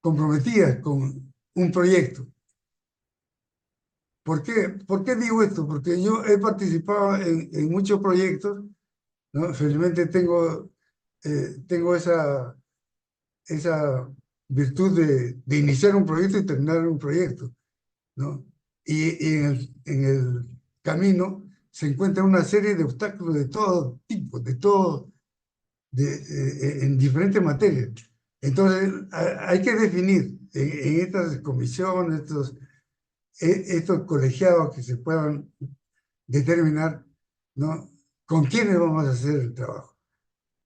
comprometidas con un proyecto. ¿Por qué? ¿Por qué digo esto? Porque yo he participado en muchos proyectos, ¿no? Felizmente tengo esa virtud de iniciar un proyecto y terminar un proyecto, ¿no? Y en el camino se encuentra una serie de obstáculos de todo tipo, en diferentes materias. Entonces, hay que definir en estas comisiones, estos colegiados que se puedan determinar, ¿no?, con quiénes vamos a hacer el trabajo.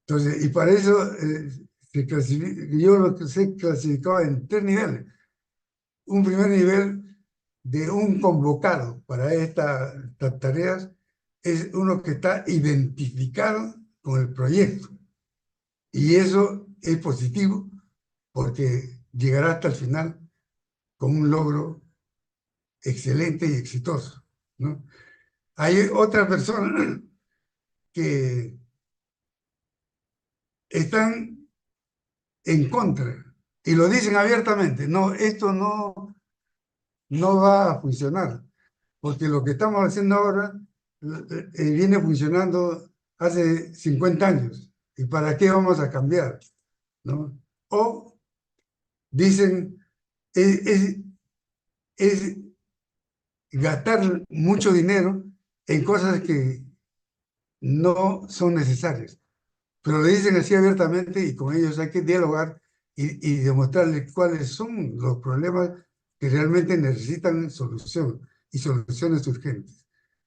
Entonces, y para eso yo lo que sé clasificaba en 3 niveles. Un primer nivel de un convocado para estas tareas es uno que está identificado con el proyecto. Y eso es positivo porque llegará hasta el final con un logro excelente y exitoso, ¿no? Hay otra persona que están en contra y lo dicen abiertamente, no, esto no va a funcionar, porque lo que estamos haciendo ahora viene funcionando hace 50 años. ¿Y para qué vamos a cambiar? ¿No? O dicen, es, es gastar mucho dinero en cosas que no son necesarias. Pero lo dicen así abiertamente y con ellos hay que dialogar y demostrarles cuáles son los problemas que realmente necesitan solución y soluciones urgentes.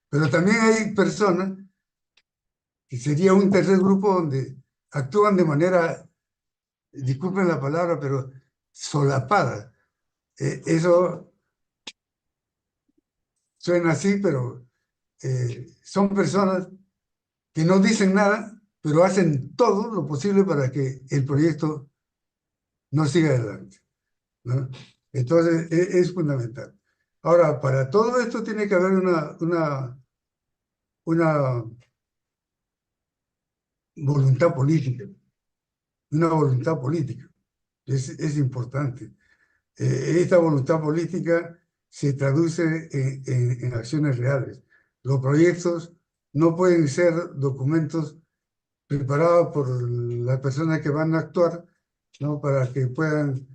Pero también hay personas, que sería un tercer grupo donde actúan de manera, disculpen la palabra, pero solapada. Eso suena así, pero son personas que no dicen nada, pero hacen todo lo posible para que el proyecto no siga adelante, ¿no? Entonces, es fundamental. Ahora, para todo esto tiene que haber una voluntad política, una voluntad política. Es importante. Esta voluntad política se traduce en acciones reales. Los proyectos no pueden ser documentos preparados por las personas que van a actuar, ¿no? Para que puedan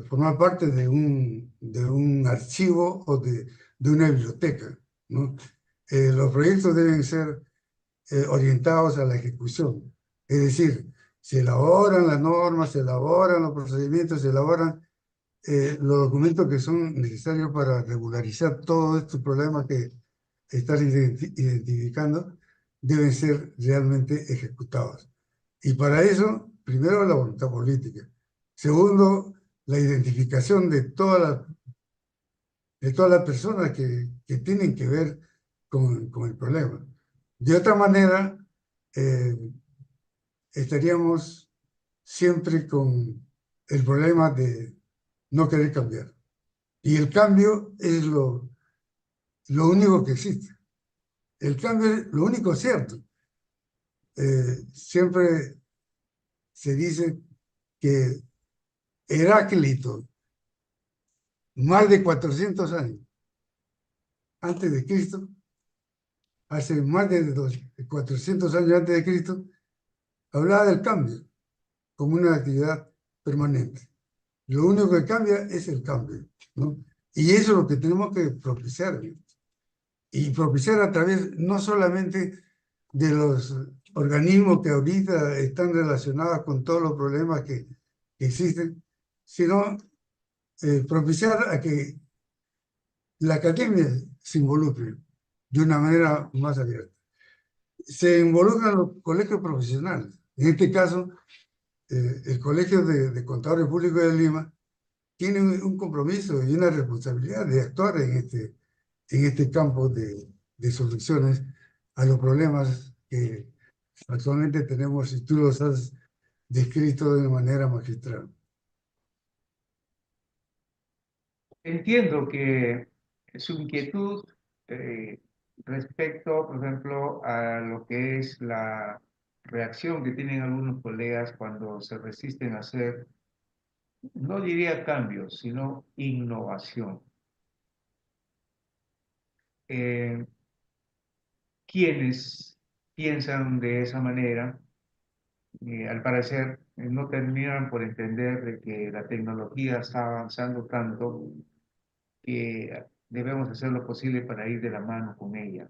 formar parte de un archivo o de una biblioteca, ¿no? Los proyectos deben ser orientados a la ejecución. Es decir, se elaboran las normas, se elaboran los procedimientos, se elaboran los documentos que son necesarios para regularizar todos estos problemas que estás identificando, deben ser realmente ejecutados. Y para eso, primero, la voluntad política. Segundo, la identificación de todas las personas que tienen que ver con el problema. De otra manera, eh, estaríamos siempre con el problema de no querer cambiar. Y el cambio es lo único que existe. El cambio es lo único cierto. Siempre se dice que Heráclito, más de 400 años antes de Cristo, hace más de 400 años antes de Cristo, hablaba del cambio como una actividad permanente. Lo único que cambia es el cambio, ¿no? Y eso es lo que tenemos que propiciar. Y propiciar a través no solamente de los organismos que ahorita están relacionados con todos los problemas que existen, sino propiciar a que la academia se involucre de una manera más abierta. Se involucran los colegios profesionales. En este caso, el Colegio de Contadores Públicos de Lima tiene un compromiso y una responsabilidad de actuar en este campo de soluciones a los problemas que actualmente tenemos y tú los has descrito de manera magistral. Entiendo que su inquietud eh, respecto, por ejemplo, a lo que es la reacción que tienen algunos colegas cuando se resisten a hacer, no diría cambios, sino innovación. Eh, Quienes piensan de esa manera, al parecer, no terminan por entender de que la tecnología está avanzando tanto que debemos hacer lo posible para ir de la mano con ella.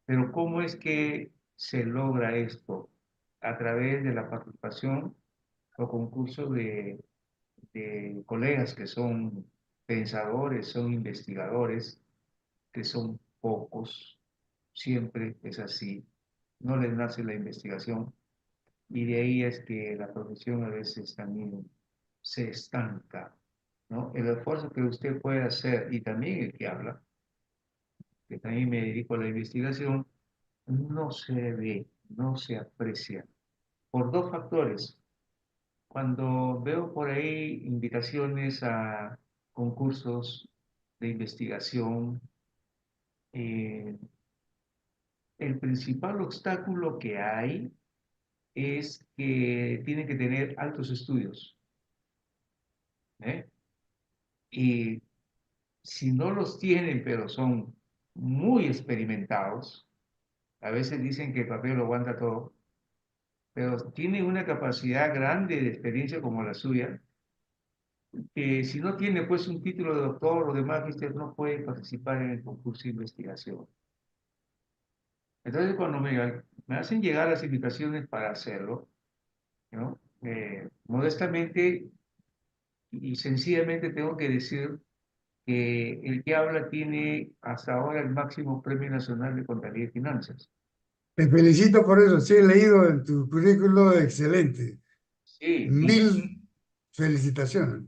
Pero ¿cómo es que se logra esto? A través de la participación o concurso de colegas que son pensadores, son investigadores, que son pocos, siempre es así, no les nace la investigación y de ahí es que la profesión a veces también se estanca, ¿no? El esfuerzo que usted puede hacer y también el que habla, que también me dedico a la investigación, no se ve, no se aprecia por dos factores. Cuando veo por ahí invitaciones a concursos de investigación, eh, el principal obstáculo que hay es que tienen que tener altos estudios, ¿eh? Y si no los tienen, pero son muy experimentados, a veces dicen que el papel lo aguanta todo, pero tienen una capacidad grande de experiencia como la suya, que si no tiene pues un título de doctor o de magíster no puede participar en el concurso de investigación. Entonces cuando me hacen llegar las invitaciones para hacerlo, ¿no? Modestamente y sencillamente tengo que decir que el que habla tiene hasta ahora el máximo premio nacional de contabilidad y finanzas. Te felicito por eso. Sí, he leído en tu currículo, excelente. Sí, y Mil felicitaciones.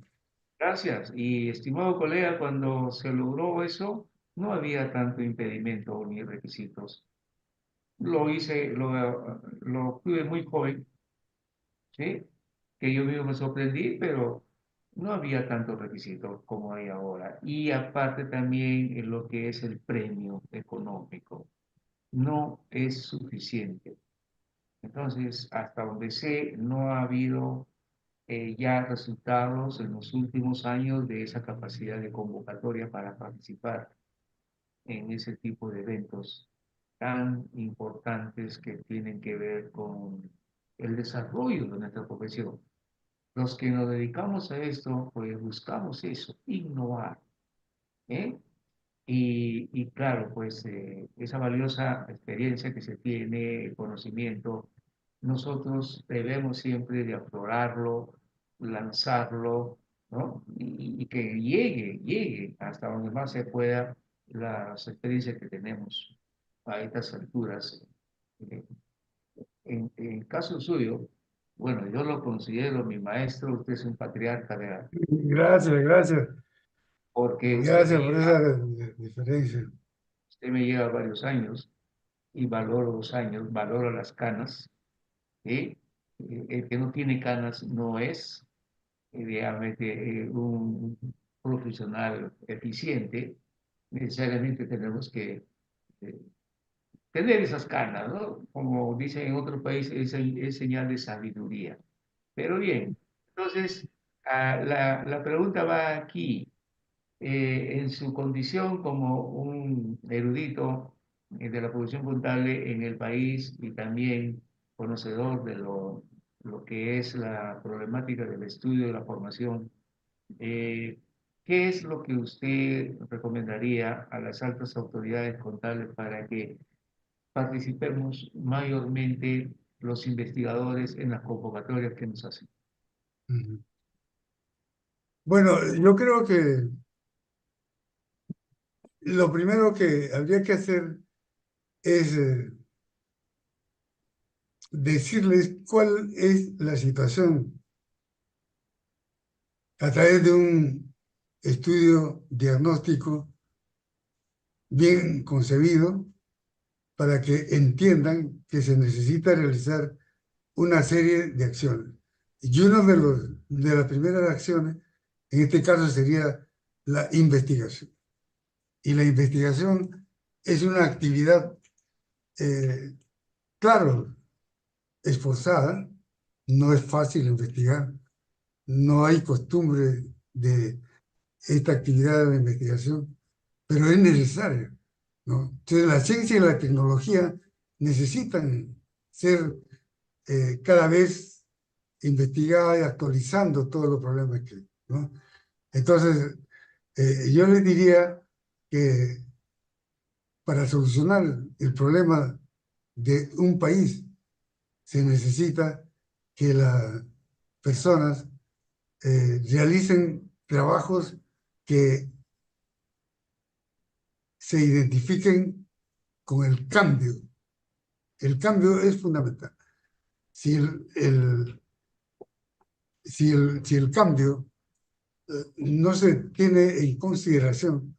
gracias. Y estimado colega, cuando se logró eso, no había tanto impedimento ni requisitos. Lo hice, lo obtuve muy joven, ¿sí? Que yo mismo me sorprendí, pero no había tantos requisitos como hay ahora. Y aparte también en lo que es el premio económico, no es suficiente. Entonces, hasta donde sé, no ha habido ya resultados en los últimos años de esa capacidad de convocatoria para participar en ese tipo de eventos tan importantes que tienen que ver con el desarrollo de nuestra profesión. Los que nos dedicamos a esto, pues buscamos eso, innovar, ¿eh? Y claro, pues esa valiosa experiencia que se tiene, el conocimiento, nosotros debemos siempre de aflorarlo, lanzarlo, ¿no? Y que llegue hasta donde más se pueda las experiencias que tenemos a estas alturas. Eh, en el caso suyo, bueno, yo lo considero mi maestro, usted es un patriarca de, Gracias, gracias. porque Gracias por esa diferencia. usted me lleva varios años y valoro los años, valoro las canas, ¿sí? El que no tiene canas no es realmente un profesional eficiente, necesariamente tenemos que eh, tener esas canas, ¿no? Como dicen en otro país, es señal de sabiduría. Pero bien, entonces la pregunta va aquí. En su condición como un erudito de la producción contable en el país y también conocedor de lo que es la problemática del estudio de la formación, eh, ¿qué es lo que usted recomendaría a las altas autoridades contables para que participemos mayormente los investigadores en las convocatorias que nos hacen? Ujú. Bueno, yo creo que lo primero que habría que hacer es decirles cuál es la situación a través de un estudio diagnóstico bien concebido para que entiendan que se necesita realizar una serie de acciones. Y una de las primeras acciones, en este caso, sería la investigación. Y la investigación es una actividad, eh, claro, esforzada, no es fácil investigar, no hay costumbre de esta actividad de investigación, pero es necesaria, ¿no? Entonces, la ciencia y la tecnología necesitan ser cada vez investigada y actualizando todos los problemas que, ¿no? Entonces, yo les diría que para solucionar el problema de un país se necesita que las personas realicen trabajos que se identifiquen con el cambio. El cambio es fundamental. Si si el cambio no se tiene en consideración,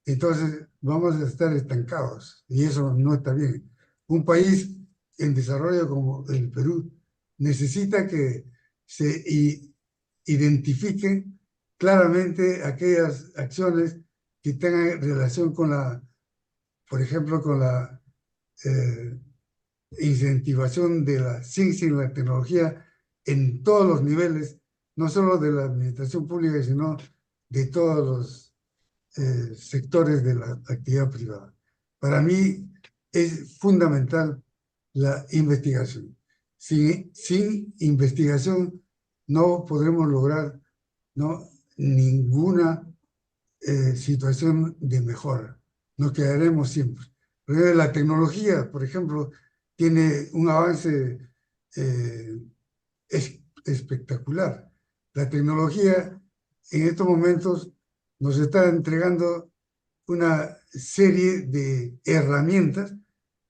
entonces vamos a estar estancados y eso no está bien. Un país en desarrollo como el Perú necesita que se identifiquen claramente aquellas acciones que tengan relación con la, por ejemplo, con la eh, incentivación de la ciencia y la tecnología en todos los niveles, no solo de la administración pública, sino de todos los sectores de la actividad privada. Para mí es fundamental la investigación. Sin investigación no podremos lograr, ¿no?, ninguna situación de mejora. Nos quedaremos siempre. Pero la tecnología, por ejemplo, tiene un avance eh, espectacular. La tecnología en estos momentos nos está entregando una serie de herramientas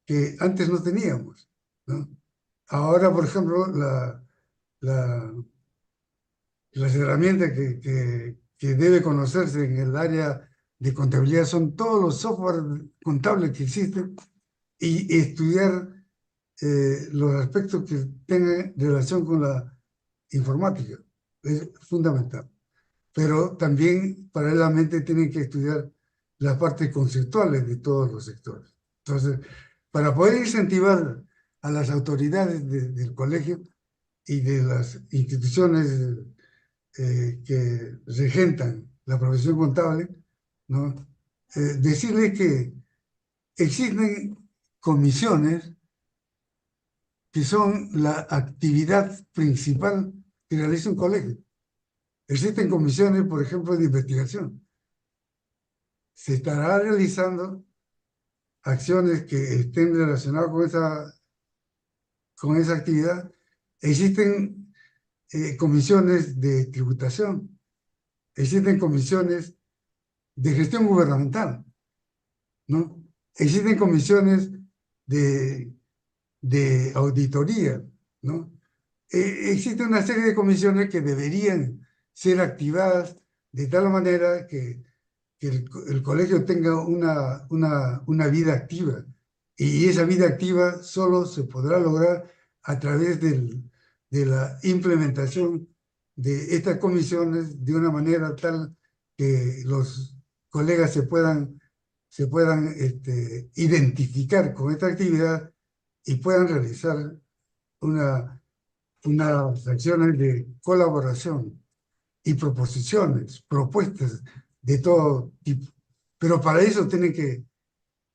que antes no teníamos, ¿no? Ahora, por ejemplo, la, las herramientas que debe conocerse en el área de contabilidad son todos los software contables que existen y estudiar los aspectos que tengan relación con la informática. Es fundamental. Pero también paralelamente tienen que estudiar las partes conceptuales de todos los sectores. Entonces, para poder incentivar a las autoridades del colegio y de las instituciones que regentan la profesión contable, ¿no? Decirles que existen comisiones que son la actividad principal que realiza un colegio. Existen comisiones, por ejemplo, de investigación. Se estará realizando acciones que estén relacionadas con esa actividad. Existen comisiones de tributación, existen comisiones de gestión gubernamental, ¿no? Existen comisiones de, de auditoría, ¿no? Existe una serie de comisiones que deberían ser activadas de tal manera que el colegio tenga una vida activa. Y esa vida activa solo se podrá lograr a través de la implementación de estas comisiones de una manera tal que los colegas se puedan identificar con esta actividad y puedan realizar una, unas acciones de colaboración y proposiciones, propuestas de todo tipo. Pero para eso tienen que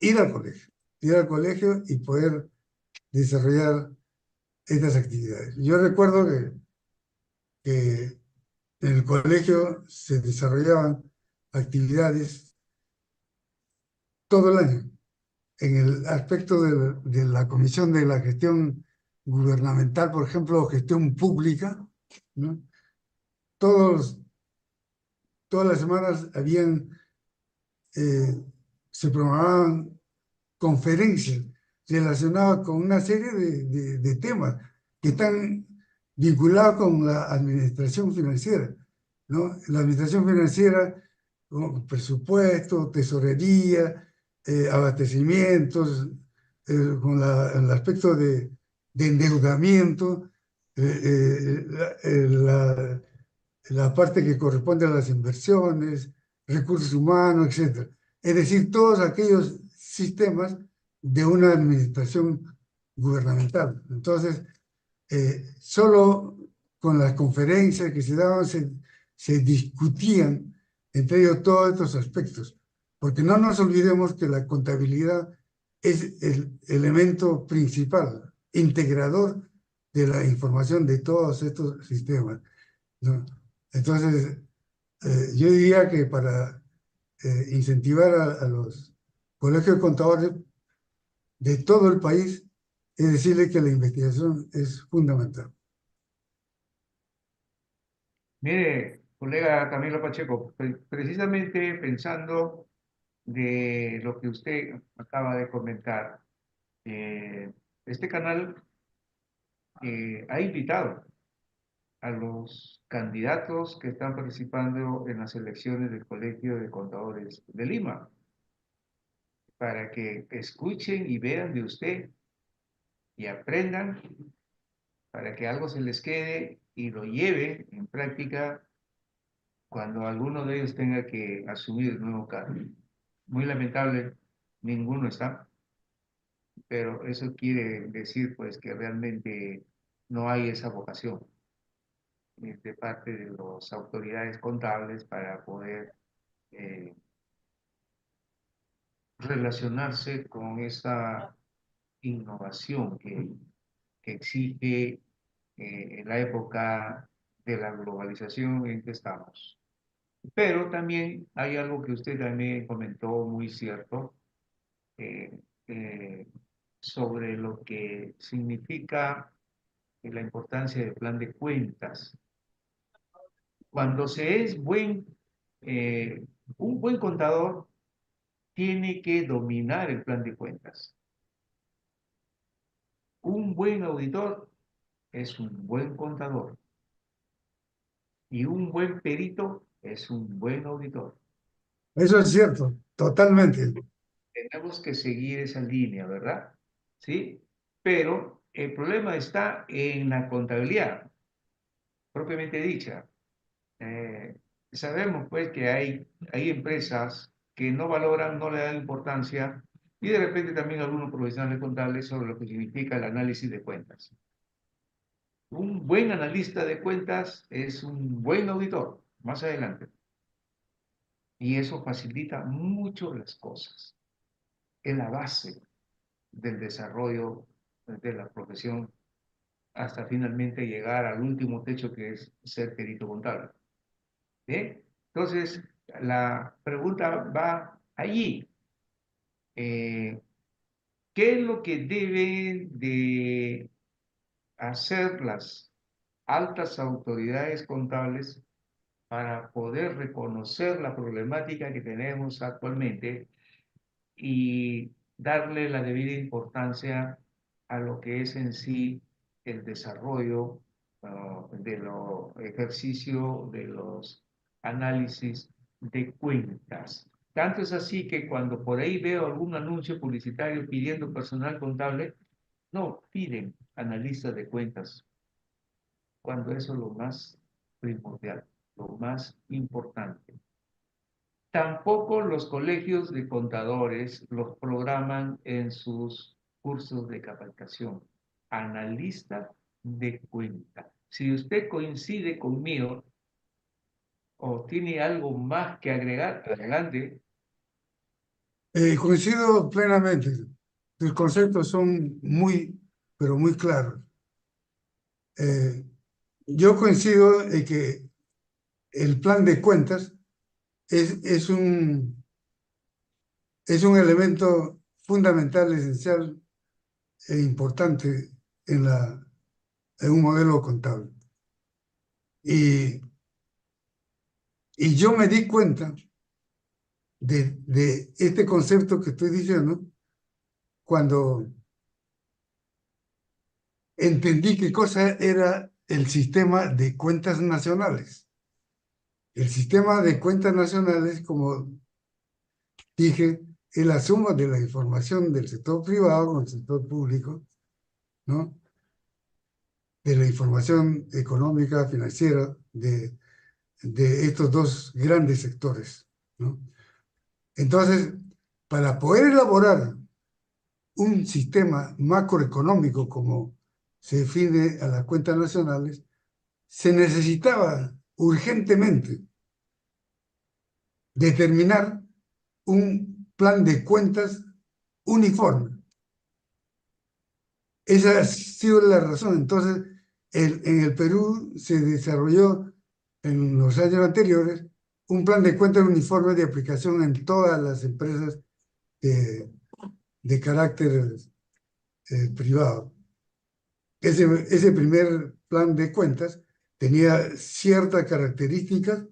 ir al colegio y poder desarrollar estas actividades. Yo recuerdo que en el colegio se desarrollaban actividades todo el año. En el aspecto de la Comisión de la Gestión Gubernamental, por ejemplo, gestión pública, ¿no? Todos, todas las semanas eh, se programaban conferencias relacionadas con una serie de temas que están vinculados con la administración financiera, ¿no? La administración financiera, con presupuesto, tesorería, abastecimientos, con el aspecto de endeudamiento, la parte que corresponde a las inversiones, recursos humanos, etcétera. Es decir, todos aquellos sistemas de una administración gubernamental. Entonces, solo con las conferencias que se daban se discutían entre ellos todos estos aspectos, porque no nos olvidemos que la contabilidad es el elemento principal, integrador de la información de todos estos sistemas, ¿no? Entonces, yo diría que para incentivar a los colegios de contadores de todo el país, es decirle que la investigación es fundamental. Mire, colega Camilo Pacheco, precisamente pensando de lo que usted acaba de comentar, este canal ha invitado a los candidatos que están participando en las elecciones del Colegio de Contadores de Lima, para que escuchen y vean de usted y aprendan, para que algo se les quede y lo lleve en práctica cuando alguno de ellos tenga que asumir el nuevo cargo. Muy lamentable, ninguno está. pero eso quiere decir pues que realmente no hay esa vocación de parte de las autoridades contables para poder eh, relacionarse con esa innovación que exige en la época de la globalización en que estamos. Pero también hay algo que usted también comentó muy cierto eh, eh, sobre lo que significa la importancia del plan de cuentas. Cuando se es un buen contador tiene que dominar el plan de cuentas. Un buen auditor es un buen contador y un buen perito es un buen auditor. Eso es cierto, totalmente. Tenemos que seguir esa línea, ¿verdad? ¿Sí? Pero el problema está en la contabilidad, propiamente dicha. Eh, Sabemos pues que hay empresas que no valoran, no le dan importancia y de repente también algunos profesionales contables sobre lo que significa el análisis de cuentas. Un buen analista de cuentas es un buen auditor, más adelante. Y eso facilita mucho las cosas. Es la base del desarrollo de la profesión hasta finalmente llegar al último techo que es ser perito contable. ¿Bien? Entonces, la pregunta va allí. Eh, ¿Qué es lo que deben de hacer las altas autoridades contables para poder reconocer la problemática que tenemos actualmente y darle la debida importancia a lo que es en sí el desarrollo de los ejercicios de los análisis de cuentas? Tanto es así que cuando por ahí veo algún anuncio publicitario pidiendo personal contable, no piden analistas de cuentas, cuando eso es lo más primordial, lo más importante. Tampoco los colegios de contadores los programan en sus cursos de capacitación. Analista de cuenta. Si usted coincide conmigo o tiene algo más que agregar, adelante. Coincido plenamente. Tus conceptos son muy, pero muy claros. Eh, yo coincido en que el plan de cuentas es un elemento fundamental, esencial e importante en un modelo contable. Y yo me di cuenta de este concepto que estoy diciendo cuando entendí qué cosa era el sistema de cuentas nacionales. El sistema de cuentas nacionales, como dije, es la suma de la información del sector privado con el sector público, ¿no? De la información económica, financiera de estos dos grandes sectores, ¿no? Entonces, para poder elaborar un sistema macroeconómico como se define a las cuentas nacionales, se necesitaba urgentemente determinar un plan de cuentas uniforme. Esa ha sido la razón. Entonces, en el Perú se desarrolló en los años anteriores un plan de cuentas uniforme de aplicación en todas las empresas de carácter privado. Ese primer plan de cuentas tenía ciertas características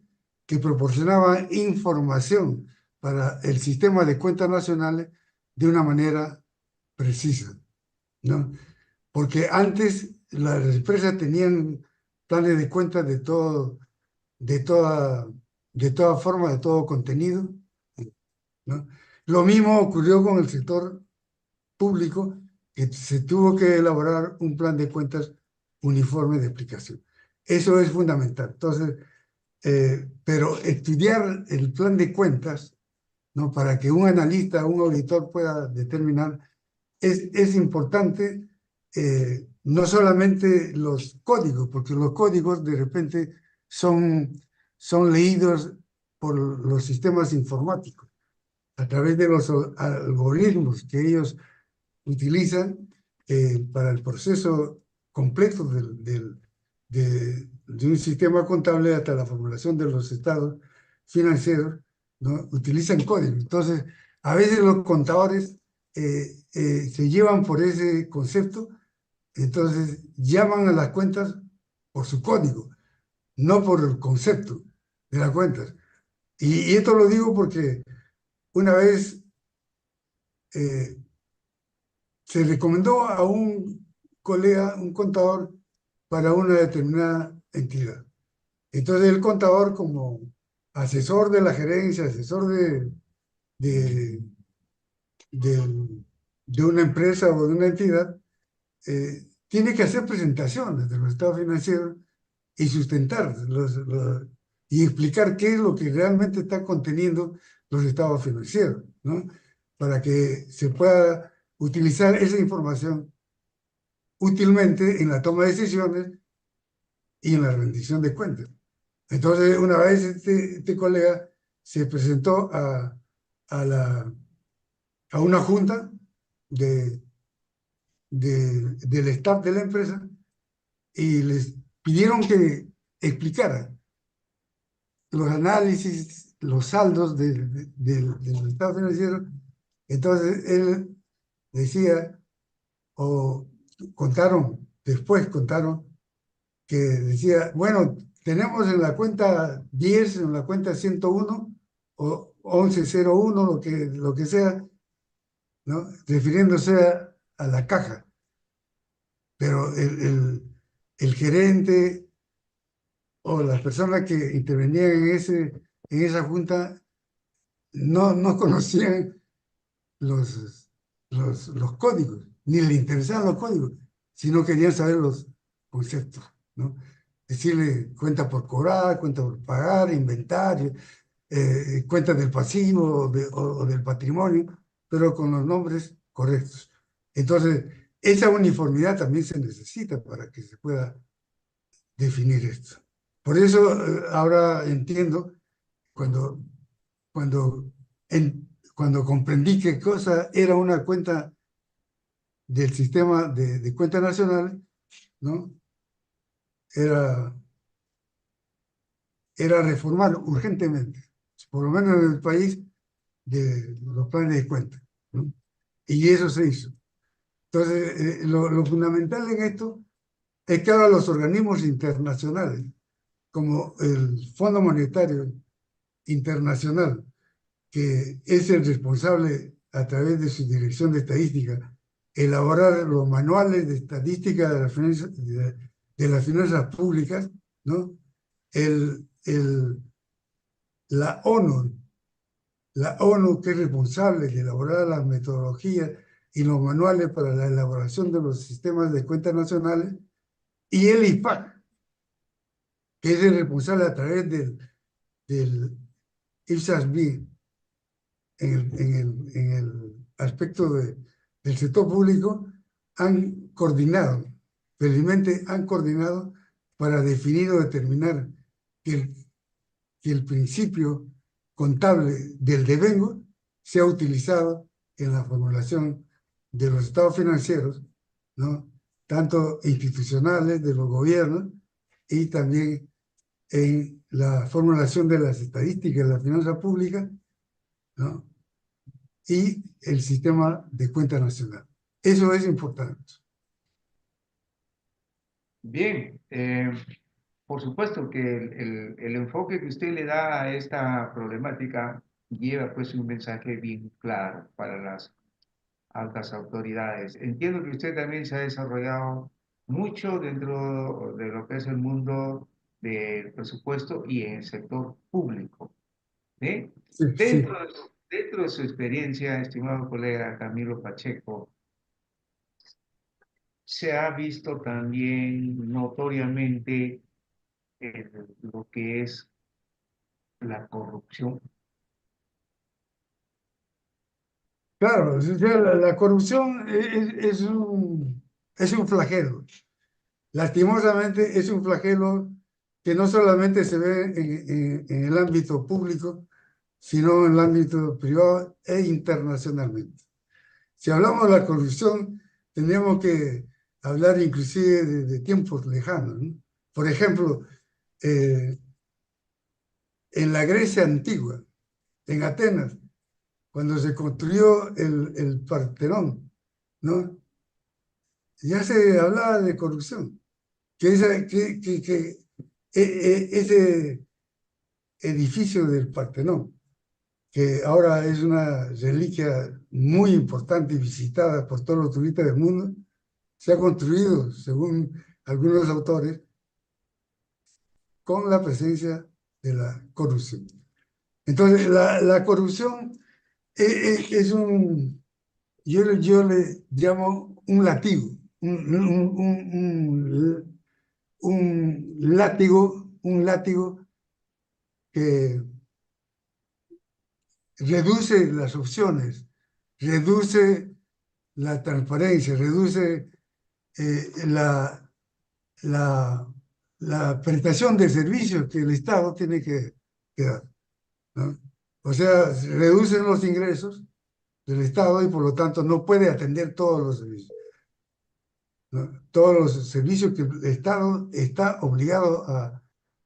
que proporcionaban información para el sistema de cuentas nacionales de una manera precisa, ¿no? Porque antes las empresas tenían planes de cuentas de toda, de toda forma, de todo contenido, ¿no? Lo mismo ocurrió con el sector público, que se tuvo que elaborar un plan de cuentas uniforme de aplicación. Eso es fundamental. Entonces, pero estudiar el plan de cuentas, ¿no? Para que un analista, un auditor pueda determinar es importante no solamente los códigos, porque los códigos de repente son leídos por los sistemas informáticos a través de los algoritmos que ellos utilizan para el proceso completo de un sistema contable hasta la formulación de los estados financieros, ¿no? Utilizan código. Entonces, a veces los contadores se llevan por ese concepto, entonces llaman a las cuentas por su código, no por el concepto de las cuentas. Y esto lo digo porque una vez eh, se recomendó a un colega, un contador, para una determinada entidad. Entonces el contador, como asesor de la gerencia, asesor de, de, de una empresa o de una entidad, tiene que hacer presentaciones de los estados financieros y sustentar y explicar qué es lo que realmente está conteniendo los estados financieros, ¿no? Para que se pueda utilizar esa información útilmente en la toma de decisiones y en la rendición de cuentas. Entonces, una vez este colega se presentó a, la, a una junta de, del staff de la empresa y les pidieron que explicara los análisis, los saldos de los estados financieros. Entonces, él decía, o contaron que decía, bueno, tenemos en la cuenta 10 en la cuenta 101 o 1101 lo que sea, ¿no? Refiriéndose a la caja. Pero el gerente o las personas que intervenían en esa junta no conocían los, los códigos, ni les interesaban los códigos, sino querían saber los conceptos, ¿no? Decirle cuenta por cobrar, cuenta por pagar, inventario, cuenta del pasivo o del patrimonio, pero con los nombres correctos. Entonces, esa uniformidad también se necesita para que se pueda definir esto. Por eso ahora entiendo cuando, cuando, cuando comprendí qué cosa era una cuenta del sistema de cuentas nacionales, ¿no? Era, era reformar urgentemente, por lo menos en el país, de los planes de cuentas, ¿no? Y eso se hizo. Entonces, lo fundamental en esto es que ahora los organismos internacionales, como el Fondo Monetario Internacional, que es el responsable a través de su dirección de estadística, elaborar los manuales de estadística de las finanzas públicas, ¿no? El, el, la ONU, la ONU que es responsable de elaborar las metodologías y los manuales para la elaboración de los sistemas de cuentas nacionales, y el IPAC, que es el responsable a través del IFSASB en el aspecto del sector público, han coordinado, felizmente han coordinado para definir o determinar que que el principio contable del devengo sea utilizado en la formulación de los estados financieros, ¿no? Tanto institucionales de los gobiernos y también en la formulación de las estadísticas de la finanza pública, ¿no? Y el sistema de cuenta nacional. Eso es importante. Bien, por supuesto que el enfoque que usted le da a esta problemática lleva pues un mensaje bien claro para las altas autoridades. Entiendo que usted también se ha desarrollado mucho dentro de lo que es el mundo del presupuesto y en el sector público. ¿Sí? Sí, sí. Dentro de su experiencia, estimado colega Camilo Pacheco, se ha visto también notoriamente lo que es la corrupción. Claro, o sea, la corrupción es un flagelo. Lastimosamente es un flagelo que no solamente se ve en el ámbito público, sino en el ámbito privado e internacionalmente. Si hablamos de la corrupción, tendríamos que hablar inclusive de tiempos lejanos, ¿no? Por ejemplo, eh, en la Grecia antigua, en Atenas, cuando se construyó el Partenón, ¿no? Ya se hablaba de corrupción, ese edificio del Partenón, que ahora es una reliquia muy importante y visitada por todos los turistas del mundo, se ha construido, según algunos autores, con la presencia de la corrupción. Entonces, la corrupción es yo le llamo un látigo, un látigo que reduce las opciones, reduce la transparencia, reduce la, la, la prestación de servicios que el Estado tiene que dar, ¿no? O sea, se reducen los ingresos del Estado y por lo tanto no puede atender todos los servicios, ¿no? Todos los servicios que el Estado está obligado a,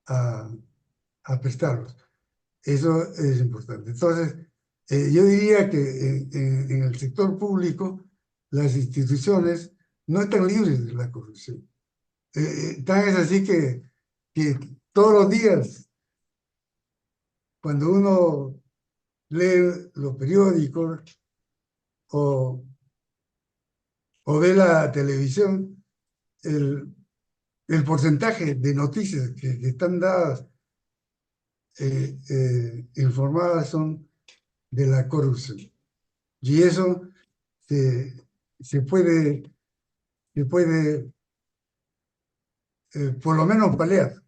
a prestarlos. Eso es importante. Entonces, yo diría que en el sector público las instituciones no están libres de la corrupción. Tan es así que todos los días, cuando uno lee los periódicos o, o ve la televisión, el, el porcentaje de noticias que están dadas, informadas son de la corrupción. Y eso se, se puede, se puede por lo menos paliar,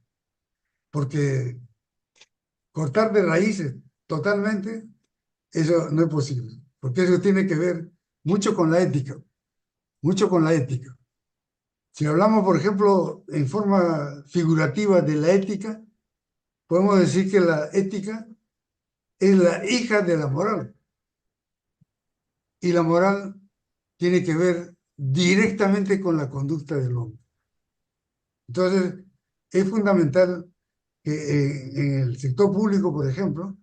porque cortar de raíces totalmente, eso no es posible, porque eso tiene que ver mucho con la ética, mucho con la ética. Si hablamos, por ejemplo, en forma figurativa de la ética, podemos decir que la ética es la hija de la moral, y la moral tiene que ver directamente con la conducta del hombre. Entonces, es fundamental que en el sector público, por ejemplo,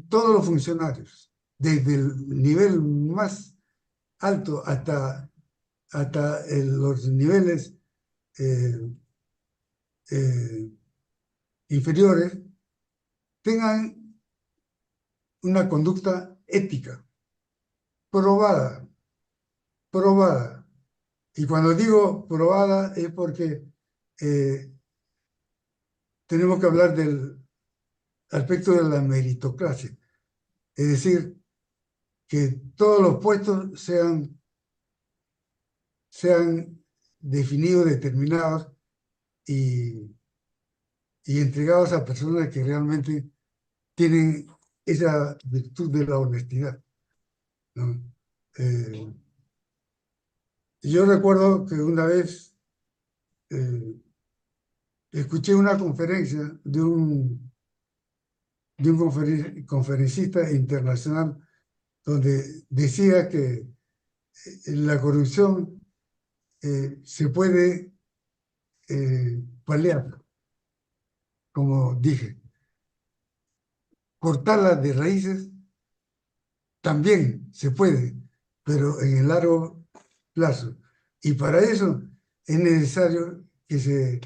todos los funcionarios, desde el nivel más alto hasta los niveles eh, eh, inferiores, tengan una conducta ética, probada, probada. Y cuando digo probada es porque eh, tenemos que hablar del aspecto de la meritocracia, es decir, que todos los puestos sean definidos, determinados y, y entregados a personas que realmente tienen esa virtud de la honestidad, ¿no? Eh, yo recuerdo que una vez eh, escuché una conferencia de un conferencista internacional donde decía que la corrupción se puede paliar, como dije, cortarla de raíces también se puede, pero en el largo plazo. Y para eso es necesario que se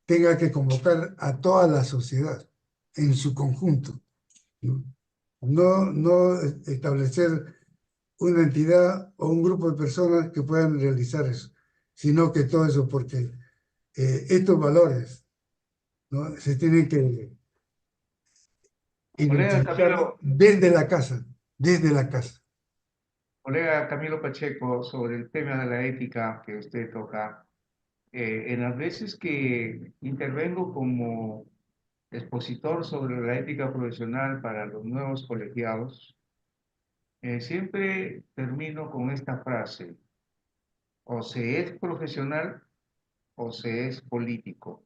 tenga que convocar a toda la sociedad en su conjunto, ¿no? No establecer una entidad o un grupo de personas que puedan realizar eso, sino que todo eso, porque estos valores, ¿no? Se tienen que Colega identificar Camilo, desde la casa. colega Camilo Pacheco, sobre el tema de la ética que usted toca, en las veces que intervengo como expositor sobre la ética profesional para los nuevos colegiados, Siempre termino con esta frase: o se es profesional o se es político,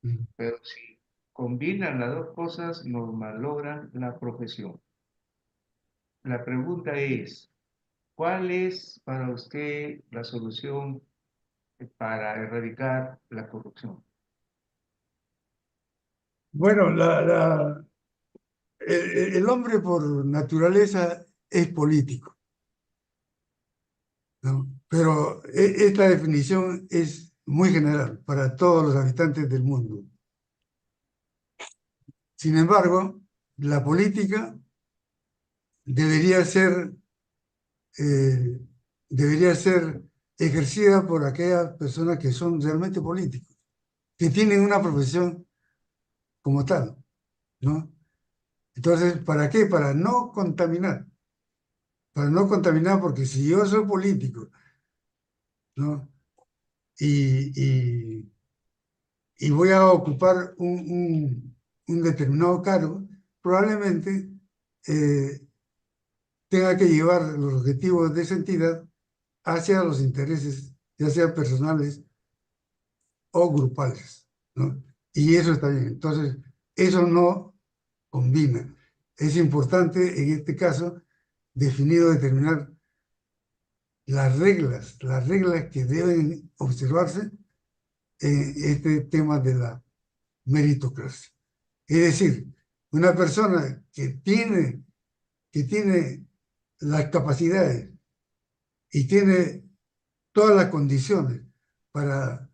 Mm. pero si combinan las dos cosas, nos malogran la profesión. La pregunta es, ¿cuál es para usted la solución para erradicar la corrupción? Bueno, el hombre por naturaleza es político, ¿no? Pero esta definición es muy general para todos los habitantes del mundo. Sin embargo, la política debería ser, eh, debería ser ejercida por aquellas personas que son realmente políticos, que tienen una profesión como tal, ¿no? Entonces, ¿para qué? Para no contaminar, porque si yo soy político, ¿no? Y, y voy a ocupar un determinado cargo, probablemente eh, tenga que llevar los objetivos de esa entidad hacia los intereses, ya sean personales o grupales, ¿no? Y eso está bien. Entonces, eso no combina. Es importante en este caso definir o determinar las reglas que deben observarse en este tema de la meritocracia. Es decir, una persona que tiene las capacidades y tiene todas las condiciones para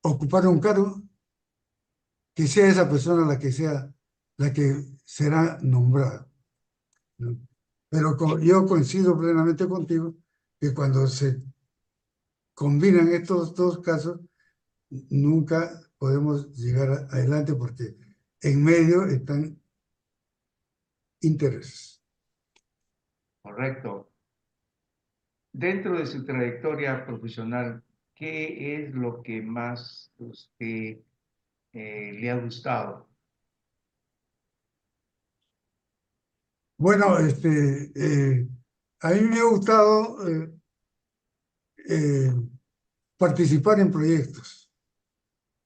ocupar un cargo, que sea esa persona la que será nombrada, ¿no? Pero yo coincido plenamente contigo que cuando se combinan estos dos casos, nunca podemos llegar adelante porque en medio están intereses. Correcto. Dentro de su trayectoria profesional, ¿qué es lo que más usted le ha gustado? Bueno, a mí me ha gustado eh, participar en proyectos,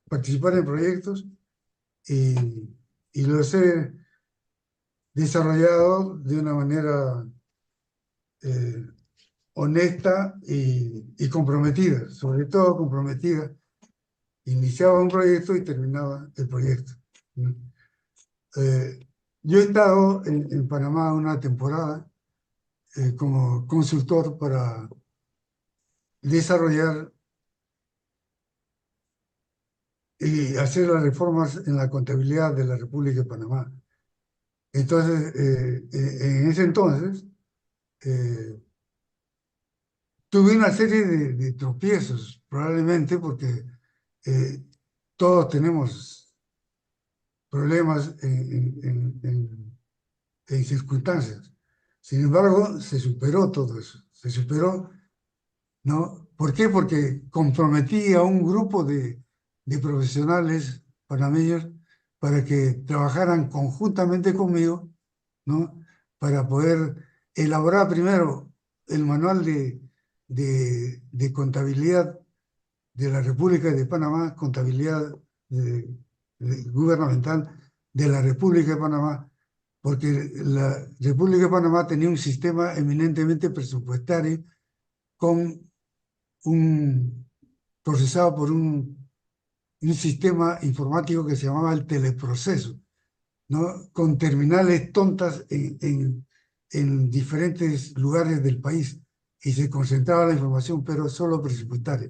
participar en proyectos y, y los he desarrollado de una manera eh, honesta y comprometida, sobre todo comprometida. Iniciaba un proyecto y terminaba el proyecto, ¿no? Eh, yo he estado en Panamá una temporada como consultor para desarrollar y hacer las reformas en la contabilidad de la República de Panamá. Entonces, en ese entonces, eh, tuve una serie de tropiezos, probablemente porque eh, todos tenemos problemas en circunstancias. Sin embargo, se superó todo eso, se superó, ¿no? ¿Por qué? Porque comprometí a un grupo de profesionales panameños para que trabajaran conjuntamente conmigo, ¿no? Para poder elaborar primero el manual de contabilidad de la República de Panamá, contabilidad gubernamental de la República de Panamá, porque la República de Panamá tenía un sistema eminentemente presupuestario con un procesado por un sistema informático que se llamaba el teleproceso, ¿no? Con terminales tontas en diferentes lugares del país y se concentraba la información, pero solo presupuestaria.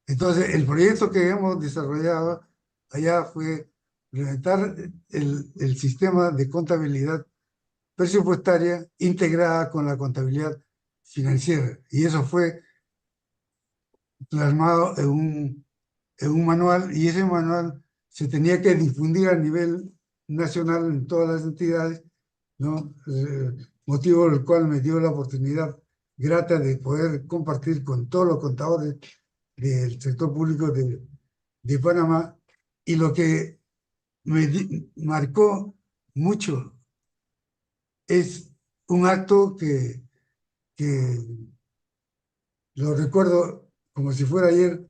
Entonces, el proyecto que hemos desarrollado allá fue implementar el sistema de contabilidad presupuestaria integrada con la contabilidad financiera. Y eso fue plasmado en un manual y ese manual se tenía que difundir a nivel nacional en todas las entidades, ¿no? Motivo por el cual me dio la oportunidad grata de poder compartir con todos los contadores del sector público de Panamá y lo que marcó mucho es un acto que lo recuerdo como si fuera ayer,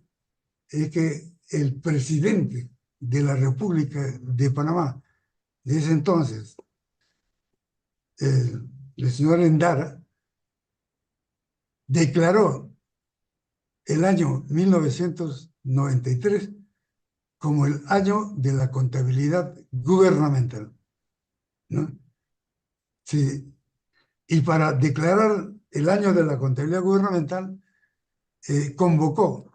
es que el presidente de la República de Panamá, de ese entonces, el señor Endara, declaró el año 1993 como el año de la contabilidad gubernamental, ¿no? Sí. Y para declarar el año de la contabilidad gubernamental, convocó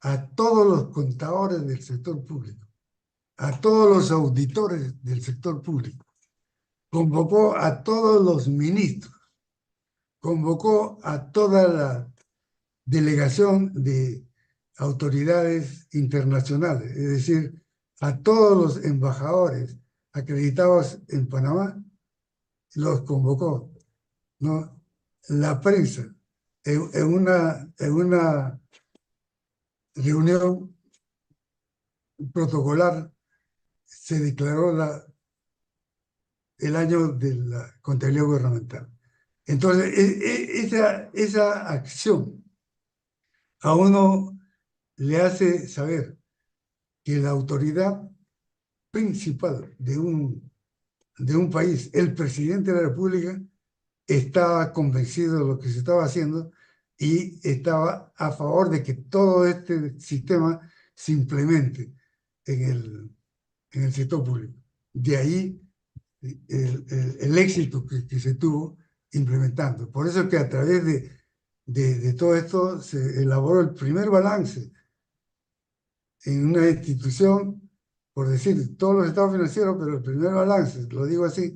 a todos los contadores del sector público, a todos los auditores del sector público, convocó a todos los ministros, convocó a toda la delegación de autoridades internacionales, es decir, a todos los embajadores acreditados en Panamá, los convocó, ¿no? La prensa, en una reunión protocolar, se declaró el año de la contabilidad gubernamental. Entonces, esa acción a uno le hace saber que la autoridad principal de un país, el presidente de la República, estaba convencido de lo que se estaba haciendo y estaba a favor de que todo este sistema se implemente en el sector público. De ahí el éxito que se tuvo implementando. Por eso es que a través de todo esto se elaboró el primer balance en una institución, por decir, todos los estados financieros, pero el primer balance, lo digo así,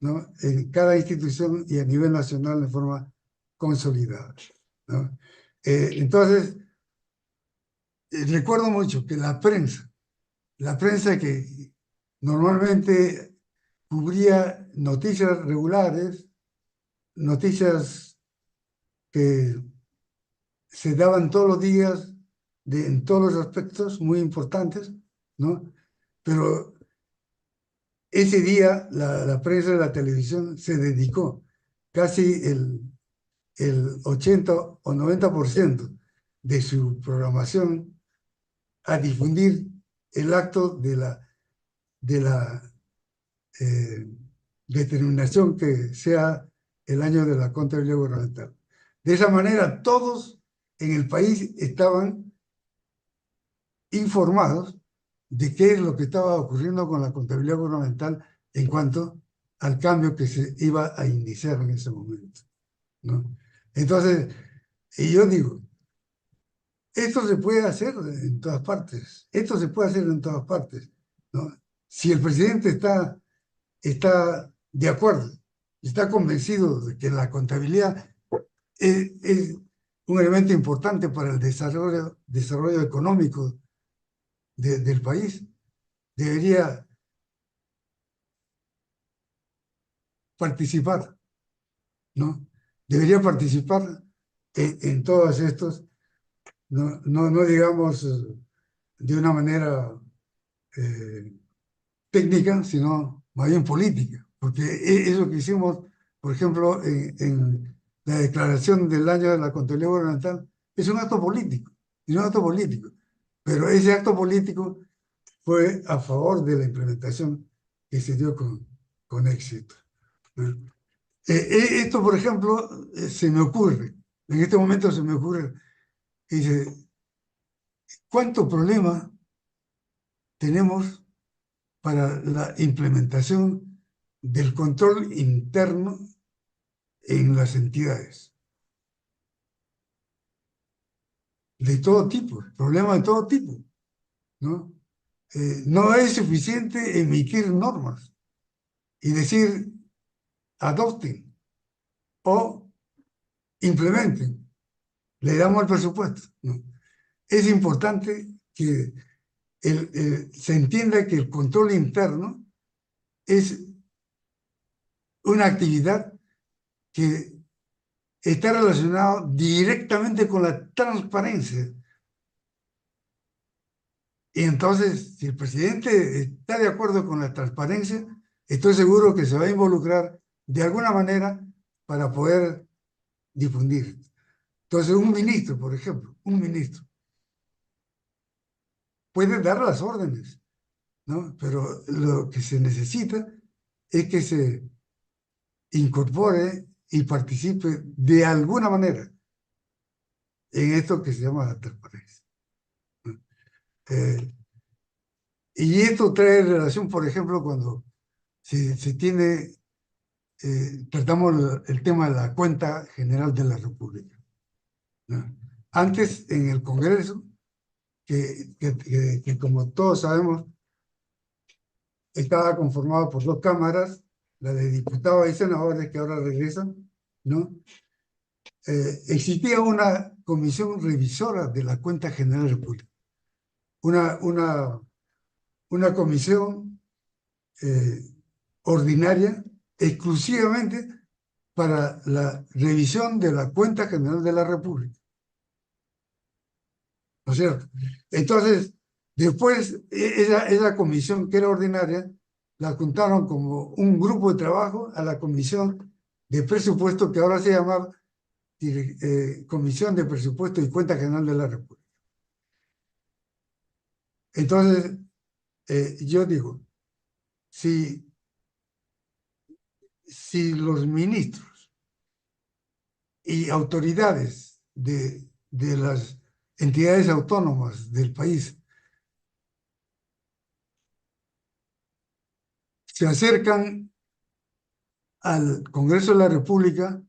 ¿no? En cada institución y a nivel nacional de forma consolidada, ¿no? Entonces, recuerdo mucho que la prensa que normalmente cubría noticias regulares, noticias que se daban todos los días en todos los aspectos muy importantes, ¿no? Pero ese día la prensa de la televisión se dedicó casi el 80 o 90% de su programación a difundir el acto de la eh, determinación que sea el año de la contabilidad gubernamental. De esa manera, todos en el país estaban informados de qué es lo que estaba ocurriendo con la contabilidad gubernamental en cuanto al cambio que se iba a iniciar en ese momento, ¿no? Entonces, y yo digo, esto se puede hacer en todas partes, esto se puede hacer en todas partes, ¿no? Si el presidente está de acuerdo, está convencido de que la contabilidad es un elemento importante para el desarrollo económico del país, debería participar, ¿no? Debería participar en todos estos, no digamos de una manera técnica, sino más bien política, porque eso que hicimos, por ejemplo, en la declaración del año de la contabilidad gubernamental, es un acto político, es un acto político, pero ese acto político fue a favor de la implementación que se dio con éxito, ¿no? Esto, por ejemplo, se me ocurre, en este momento se me ocurre, dice, ¿cuánto problema tenemos para la implementación del control interno en las entidades? De todo tipo, problemas de todo tipo, ¿no? No es suficiente emitir normas y decir adopten o implementen, le damos el presupuesto, ¿no? Es importante que se entienda que el control interno es una actividad que está relacionado directamente con la transparencia. Y entonces, si el presidente está de acuerdo con la transparencia, estoy seguro que se va a involucrar de alguna manera para poder difundir. Entonces, un ministro, por ejemplo, un ministro, puede dar las órdenes, ¿no? Pero lo que se necesita es que se incorpore y participe de alguna manera en esto que se llama la transparencia, ¿no? Eh, y esto trae relación, por ejemplo, cuando se tiene, tratamos el tema de la cuenta general de la República, ¿no? Antes, en el Congreso, que como todos sabemos, estaba conformado por dos cámaras, la de diputados y senadores que ahora regresan, ¿no? Existía una comisión revisora de la cuenta general de la República, una, una, una comisión ordinaria exclusivamente para la revisión de la cuenta general de la República, ¿no es cierto? Entonces, después, esa comisión que era ordinaria, la juntaron como un grupo de trabajo a la comisión de presupuesto que ahora se llama Comisión de Presupuesto y Cuenta General de la República. Entonces, yo digo, si, si los ministros y autoridades de las entidades autónomas del país se acercan al Congreso de la República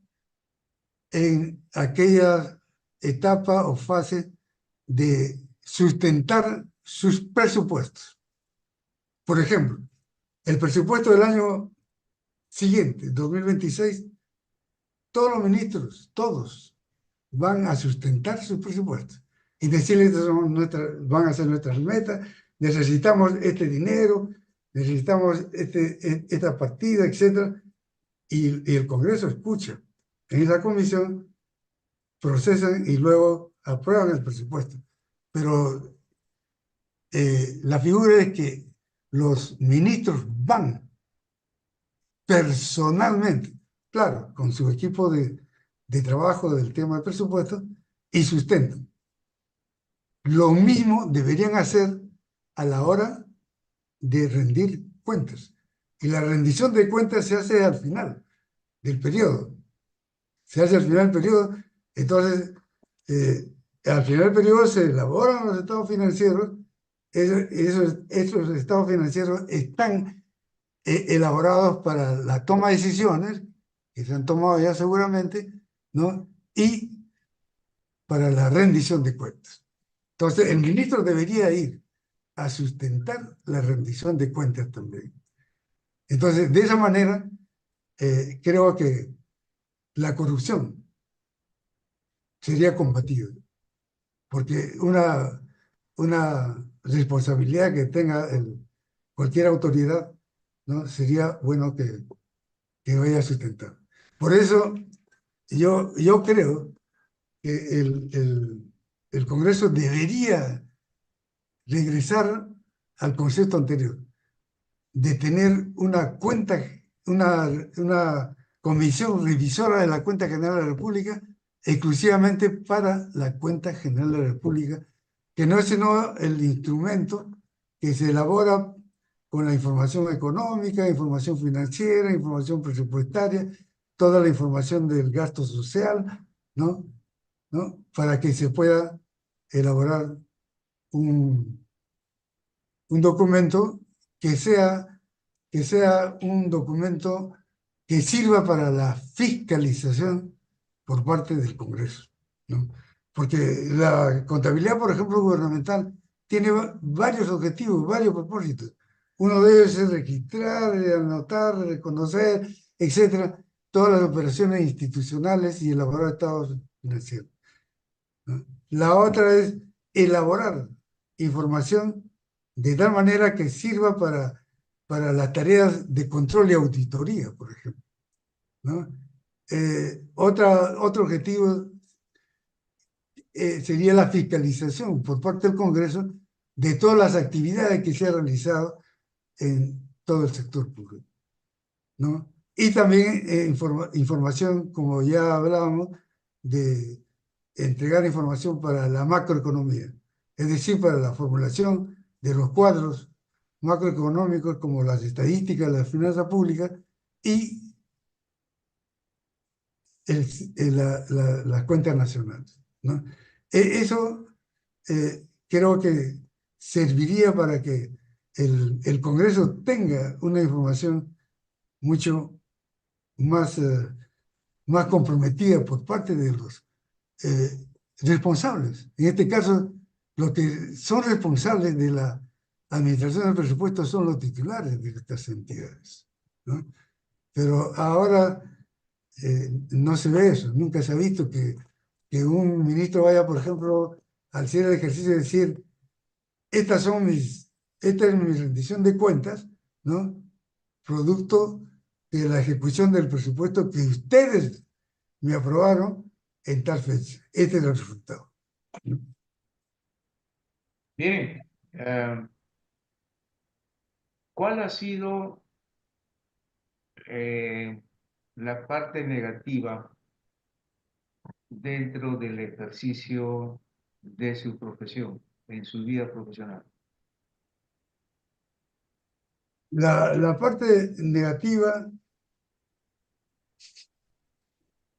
en aquella etapa o fase de sustentar sus presupuestos. Por ejemplo, el presupuesto del año siguiente, 2026, todos los ministros, todos, van a sustentar sus presupuestos y decirles que van a ser nuestras metas, necesitamos este dinero, necesitamos esta partida, etc. Y el Congreso escucha. En esa comisión procesan y luego aprueban el presupuesto. Pero la figura es que los ministros van personalmente, claro, con su equipo de trabajo del tema del presupuesto y sustentan. Lo mismo deberían hacer a la hora de rendir cuentas. Y la rendición de cuentas se hace al final del periodo. Se hace al final del periodo. Entonces, al final del periodo se elaboran los estados financieros. Esos estados financieros están elaborados para la toma de decisiones, que se han tomado ya seguramente, ¿no? Y para la rendición de cuentas. Entonces, el ministro debería ir a sustentar la rendición de cuentas también. Entonces, de esa manera, creo que la corrupción sería combatida, porque una responsabilidad que tenga cualquier autoridad, ¿no? Sería bueno que vaya a sustentar. Por eso, yo creo que el Congreso debería regresar al concepto anterior, de tener una cuenta, una comisión revisora de la cuenta general de la República, exclusivamente para la cuenta general de la República, que no es sino el instrumento que se elabora con la información económica, información financiera, información presupuestaria, toda la información del gasto social, ¿no? Para que se pueda elaborar un documento que sea un documento que sirva para la fiscalización por parte del Congreso, ¿no? Porque la contabilidad, por ejemplo, gubernamental, tiene varios objetivos, varios propósitos. Uno de ellos es registrar, anotar, reconocer, etcétera, todas las operaciones institucionales y elaborar estados financieros, ¿no? La otra es elaborar información de tal manera que sirva para las tareas de control y auditoría, por ejemplo, ¿no? Otro objetivo sería la fiscalización por parte del Congreso de todas las actividades que se han realizado en todo el sector público, ¿no? Y también información, como ya hablábamos, de entregar información para la macroeconomía, es decir, para la formulación de los cuadros macroeconómicos como las estadísticas, las finanzas públicas y las cuentas nacionales, ¿no? Eso creo que serviría para que el Congreso tenga una información mucho más, más comprometida por parte de los responsables. En este caso, los que son responsables de la administración del presupuesto son los titulares de estas entidades, ¿no? Pero ahora no se ve eso, nunca se ha visto que un ministro vaya, por ejemplo, al cierre del ejercicio y decir, esta es mi rendición de cuentas, ¿no? Producto de la ejecución del presupuesto que ustedes me aprobaron en tal fecha. Este es el resultado. Bien, ¿cuál ha sido la parte negativa dentro del ejercicio de su profesión, en su vida profesional? La parte negativa,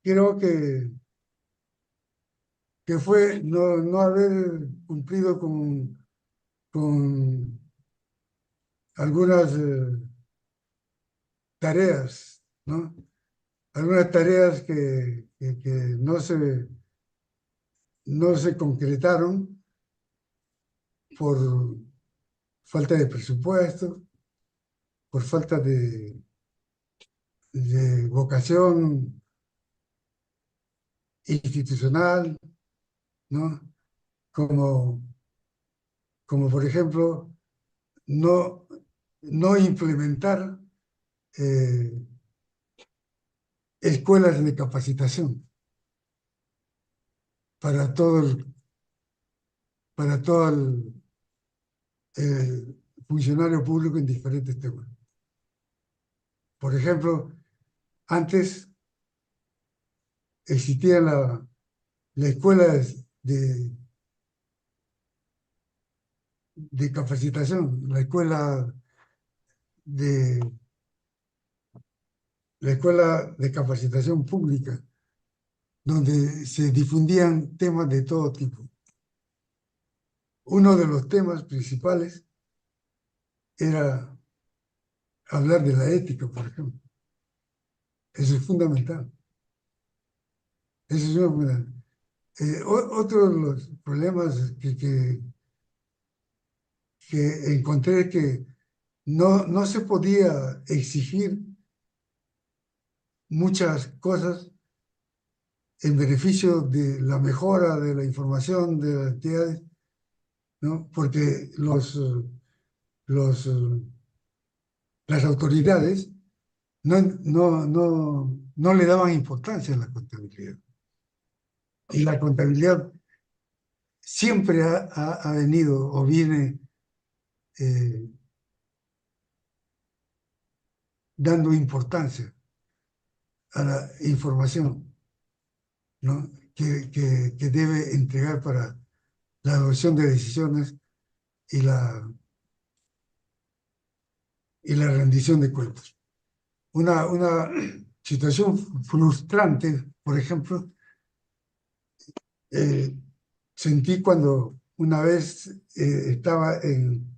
creo que fue no haber cumplido con algunas tareas, ¿no? Algunas tareas que no se concretaron por falta de presupuesto, por falta de vocación institucional, ¿no? Como, como por ejemplo, no, no implementar eh, escuelas de capacitación para todo el funcionario público en diferentes temas. Por ejemplo, antes existía la escuela de capacitación, de, la escuela de capacitación pública, donde se difundían temas de todo tipo. Uno de los temas principales era hablar de la ética, por ejemplo. Eso es fundamental. Eso es fundamental. Otro de los problemas que encontré es que no se podía exigir muchas cosas en beneficio de la mejora de la información de las entidades, ¿no? Porque los, eh, las autoridades no le daban importancia a la contabilidad. Y la contabilidad siempre ha venido o viene eh, dando importancia a la información, ¿no? que debe entregar para la adopción de decisiones y y la rendición de cuentas. Una situación frustrante, por ejemplo, eh, sentí cuando una vez estaba en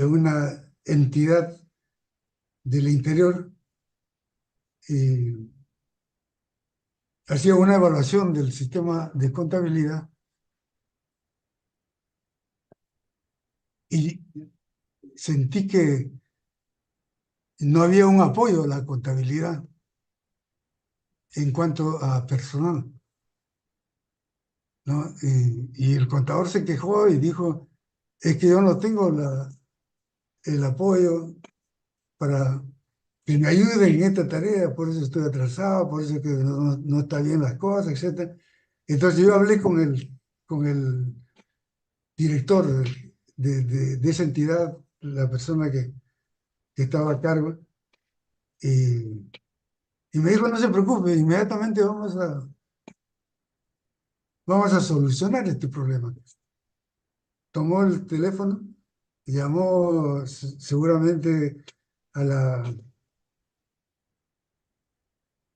una entidad del interior y hacía una evaluación del sistema de contabilidad y sentí que no había un apoyo a la contabilidad en cuanto a personal, ¿no? Y el contador se quejó y dijo, es que yo no tengo el apoyo para que me ayuden en esta tarea, por eso estoy atrasado, por eso que no está bien las cosas, etc. Entonces yo hablé con el director de esa entidad, la persona que estaba a cargo, y Y me dijo, no se preocupe, inmediatamente vamos a solucionar este problema. Tomó el teléfono, llamó seguramente a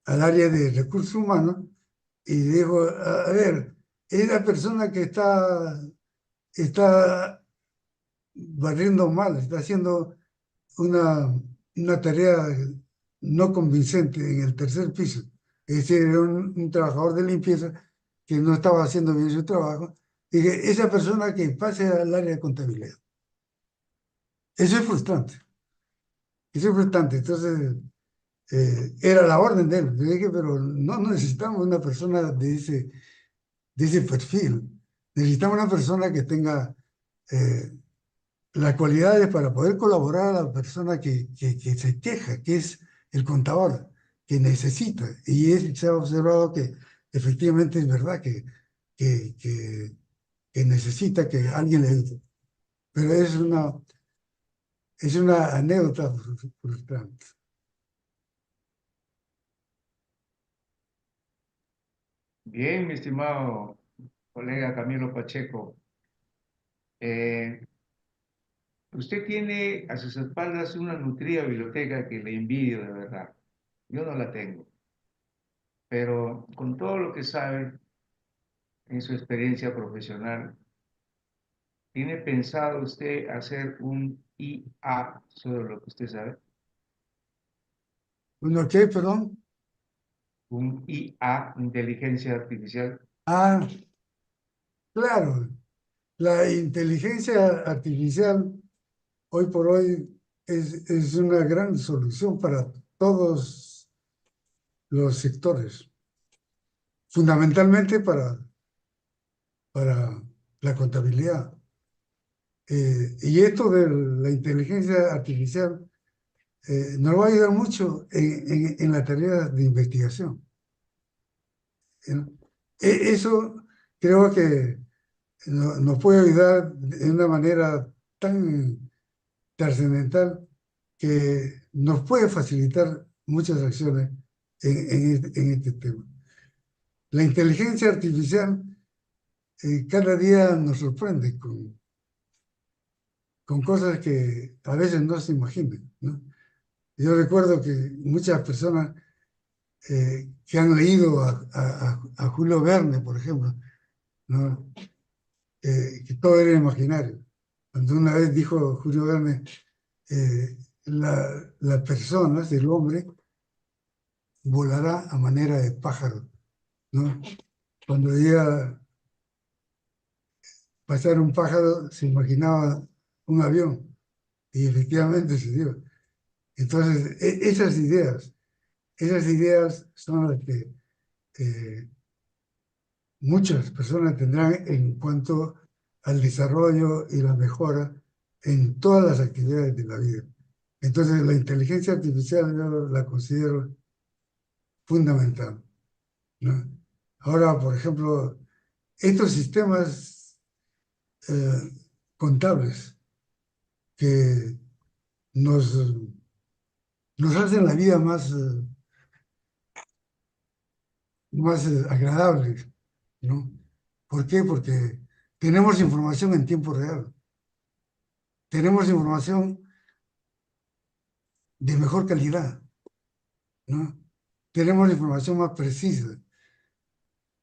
al área de recursos humanos y dijo, a ver, es la persona que está barriendo mal, está haciendo una tarea no convincente en el tercer piso. Es decir, era un trabajador de limpieza que no estaba haciendo bien su trabajo y que esa persona que pase al área de contabilidad. Eso es frustrante. Eso es frustrante. Entonces, era la orden de él. Yo dije, pero no necesitamos una persona de ese perfil. Necesitamos una persona que tenga eh, las cualidades para poder colaborar a la persona que se queja, que es el contador, que necesita. Y se ha observado que efectivamente es verdad que, que, que necesita que alguien le ayude. Pero es una anécdota frustrante. Bien, mi estimado colega Camilo Pacheco, eh, usted tiene a sus espaldas una nutrida biblioteca que le envidio de verdad. Yo no la tengo, pero con todo lo que sabe en su experiencia profesional, ¿tiene pensado usted hacer un IA sobre lo que usted sabe? ¿Uno qué, perdón? Un IA, inteligencia artificial. Ah, claro, la inteligencia artificial hoy por hoy es una gran solución para todos los sectores, fundamentalmente para la contabilidad. Y esto de la inteligencia artificial nos va a ayudar mucho en la tarea de investigación. ¿No? Eso creo que nos puede ayudar de una manera tan trascendental que nos puede facilitar muchas acciones en este tema. La inteligencia artificial cada día nos sorprende con cosas que a veces no se imaginan, ¿no? Yo recuerdo que muchas personas que han leído a Julio Verne, por ejemplo, ¿no? Que todo era imaginario. Cuando una vez dijo Julio Verne, las personas, el hombre, volará a manera de pájaro, ¿no? Cuando veía pasar un pájaro, se imaginaba un avión, y efectivamente se dio. Entonces, esas ideas son las que eh, muchas personas tendrán en cuanto al desarrollo y la mejora en todas las actividades de la vida. Entonces, la inteligencia artificial yo la considero fundamental, ¿no? Ahora, por ejemplo, estos sistemas eh, contables que nos, nos hacen la vida más agradable, ¿no? ¿Por qué? Porque tenemos información en tiempo real, tenemos información de mejor calidad, ¿no? Tenemos información más precisa,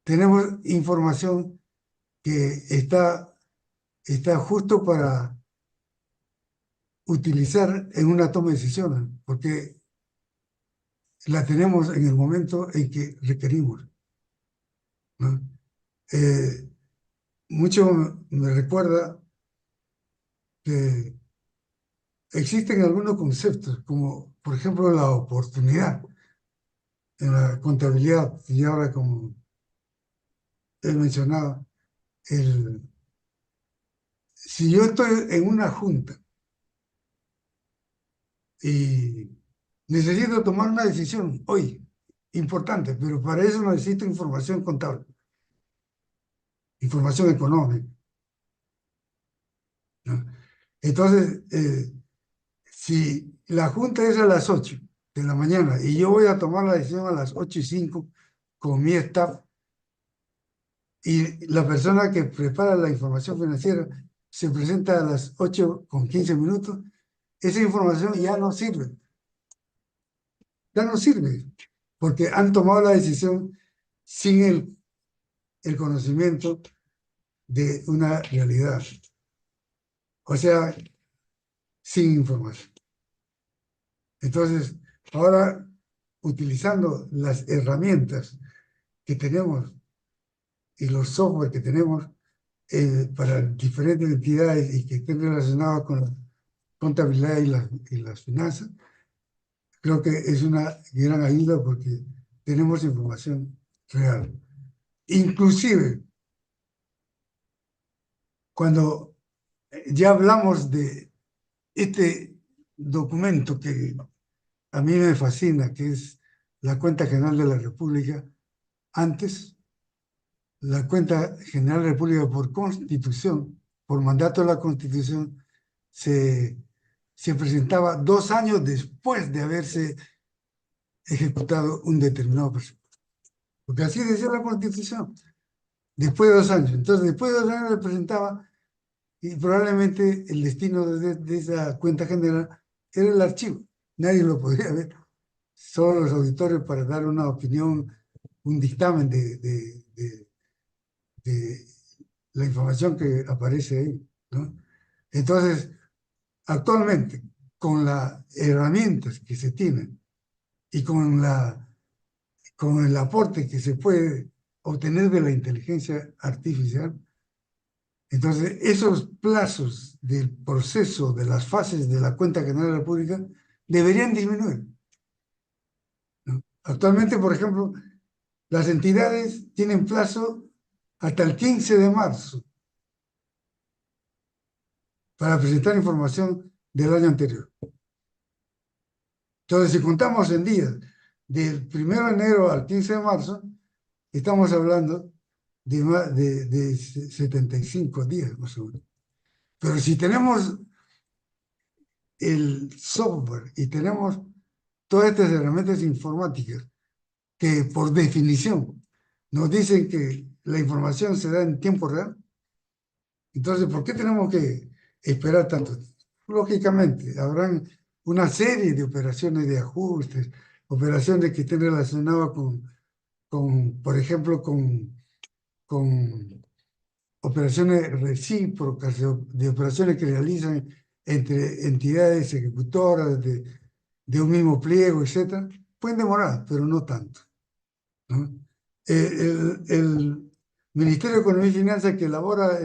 tenemos información que está justo para utilizar en una toma de decisiones, porque la tenemos en el momento en que requerimos, ¿no? Eh, Mucho me recuerda que existen algunos conceptos, como por ejemplo la oportunidad en la contabilidad, y ahora como he mencionado, si yo estoy en una junta y necesito tomar una decisión hoy, importante, pero para eso necesito información contable, información económica, ¿no? Entonces, si la junta es a las 8, de la mañana y yo voy a tomar la decisión a las 8:05 con mi staff y la persona que prepara la información financiera se presenta a las 8:15, esa información ya no sirve, porque han tomado la decisión sin el conocimiento de una realidad, o sea, sin información. Entonces, ahora, utilizando las herramientas que tenemos y los software que tenemos para diferentes entidades y que estén relacionados con la contabilidad y las finanzas, creo que es una gran ayuda porque tenemos información real. Inclusive, cuando ya hablamos de este documento que a mí me fascina, que es la Cuenta General de la República, antes, la Cuenta General de la República por Constitución, por mandato de la Constitución, se presentaba 2 años después de haberse ejecutado un determinado presupuesto. Porque así decía la Constitución, después de 2 años. Entonces, después de 2 años le presentaba y probablemente el destino de esa cuenta general era el archivo. Nadie lo podría ver. Solo los auditores para dar una opinión, un dictamen de la información que aparece ahí, ¿no? Entonces, actualmente, con las herramientas que se tienen y con el aporte que se puede obtener de la inteligencia artificial, entonces esos plazos del proceso de las fases de la cuenta general de la República deberían disminuir, ¿no? Actualmente, por ejemplo, las entidades tienen plazo hasta el 15 de marzo para presentar información del año anterior. Entonces, si contamos en días del 1 de enero al 15 de marzo, estamos hablando de 75 días más o menos. Pero si tenemos el software y tenemos todas estas herramientas informáticas que por definición nos dicen que la información se da en tiempo real, entonces, ¿por qué tenemos que esperar tanto? Lógicamente, habrán una serie de operaciones de ajustes, operaciones que estén relacionadas por ejemplo, con operaciones recíprocas, de operaciones que realizan entre entidades ejecutoras de un mismo pliego, etcétera. Pueden demorar, pero no tanto, ¿no? El Ministerio de Economía y Finanzas que elabora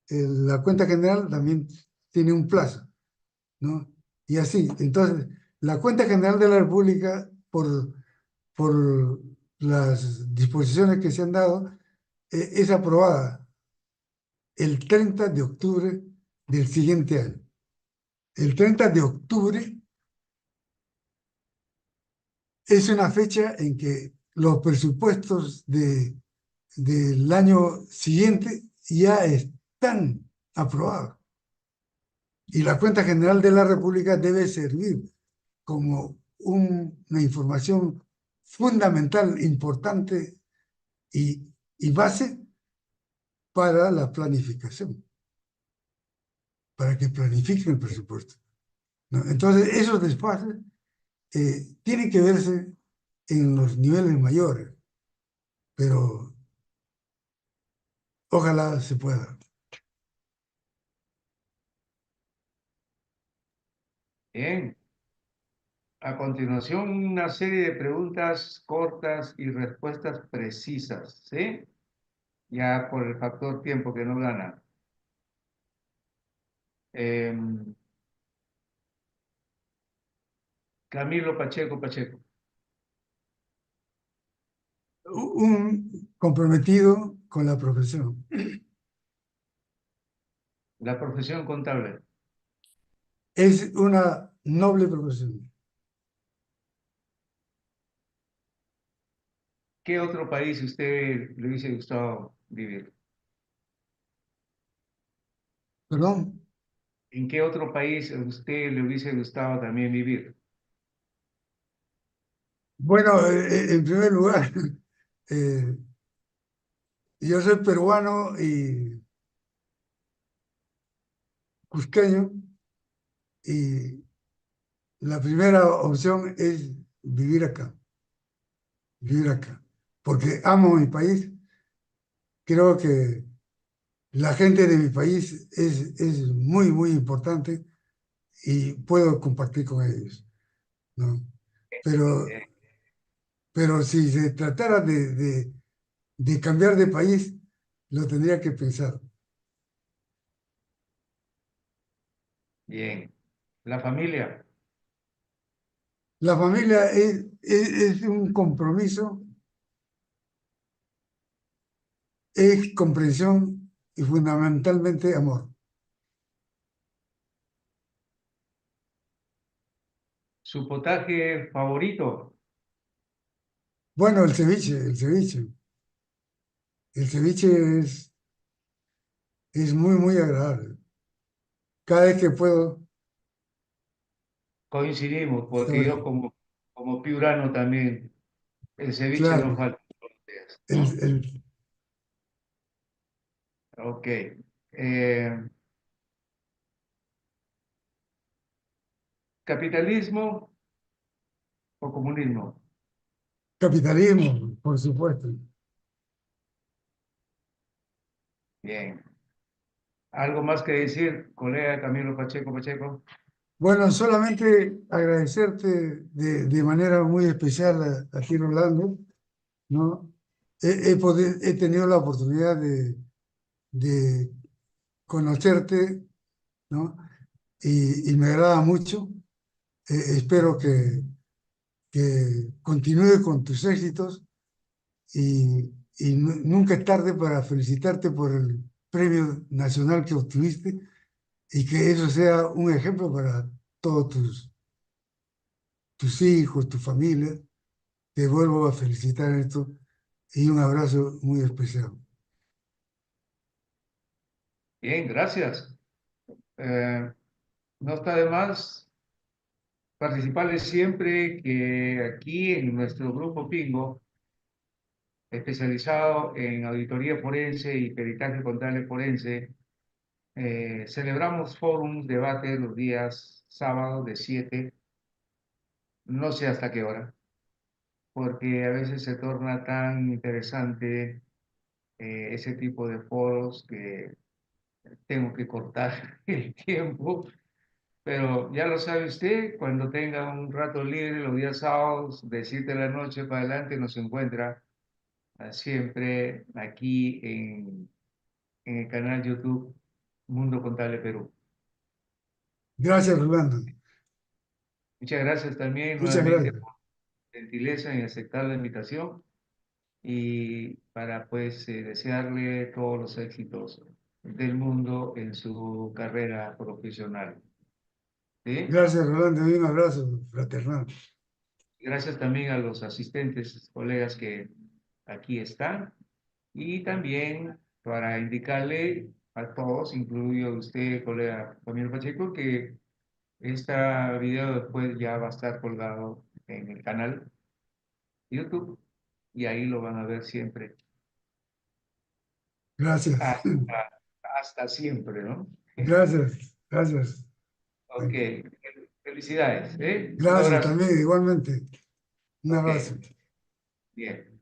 la cuenta general también tiene un plazo, ¿no? Y así, entonces, la cuenta general de la República, por las disposiciones que se han dado, es aprobada el 30 de octubre del siguiente año. El 30 de octubre es una fecha en que los presupuestos del año siguiente ya están aprobados. Y la cuenta general de la República debe servir como una información fundamental, importante y base para la planificación, para que planifiquen el presupuesto, ¿no? Entonces, esos desfases tienen que verse en los niveles mayores, pero ojalá se pueda. Bien. A continuación, una serie de preguntas cortas y respuestas precisas, ¿sí? Ya por el factor tiempo que no gana. Em, Camilo Pacheco Pacheco, Un comprometido con la profesión. la profesión contable. Es una noble profesión. ¿Qué otro país usted le hubiese gustado vivir? ¿Perdón? ¿En qué otro país a usted le hubiese gustado también vivir? Bueno, en primer lugar, eh, yo soy peruano y cusqueño y la primera opción es vivir acá, porque amo mi país. Creo que la gente de mi país es muy, muy importante y puedo compartir con ellos, ¿no? Pero, Eh, pero si se tratara de cambiar de país, lo tendría que pensar. Bien. La familia. La familia es un compromiso, es comprensión y fundamentalmente amor. Su potaje favorito. Bueno, el ceviche es muy, muy agradable. Cada vez que puedo, Coincidimos, porque yo sobre- como piurano también, el ceviche no claro, falta. el Ok. Eh, ¿Capitalismo o comunismo? capitalismo, por supuesto. Bien. ¿Algo más que decir, colega Camilo Pacheco Pacheco? Bueno, solamente agradecerte de manera muy especial a ti, Rolando, ¿no? He tenido la oportunidad de conocerte, ¿no? Y me agrada mucho. Espero que continúe con tus éxitos y nunca es tarde para felicitarte por el premio nacional que obtuviste y que eso sea un ejemplo para todos tus hijos, tu familia. Te vuelvo a felicitar en esto y un abrazo muy especial. Bien, gracias. Eh, no está de más participarles siempre que aquí en nuestro grupo Pingo, especializado en auditoría forense y peritaje contable forense, celebramos forums, debates los días sábados de 7, no sé hasta qué hora, porque a veces se torna tan interesante ese tipo de foros que tengo que cortar el tiempo. Pero ya lo sabe usted, cuando tenga un rato libre los días sábados, de 7 de la noche para adelante, nos encuentra siempre aquí en el canal YouTube Mundo Contable Perú. Gracias, Rolando. Muchas gracias también Muchas nuevamente gracias. por la gentileza en aceptar la invitación y para pues desearle todos los éxitos del mundo en su carrera profesional. ¿Sí? Gracias, Rolando, y un abrazo fraternal. Gracias también a los asistentes, colegas que aquí están. Y también para indicarle a todos, incluido usted, colega Camilo Pacheco, que este video después ya va a estar colgado en el canal YouTube y ahí lo van a ver siempre, Gracias. hasta siempre, ¿no? Gracias. Gracias. Ok, felicidades, ¿eh? Un Gracias abrazo. también, igualmente. Un Ok, abrazo. bien.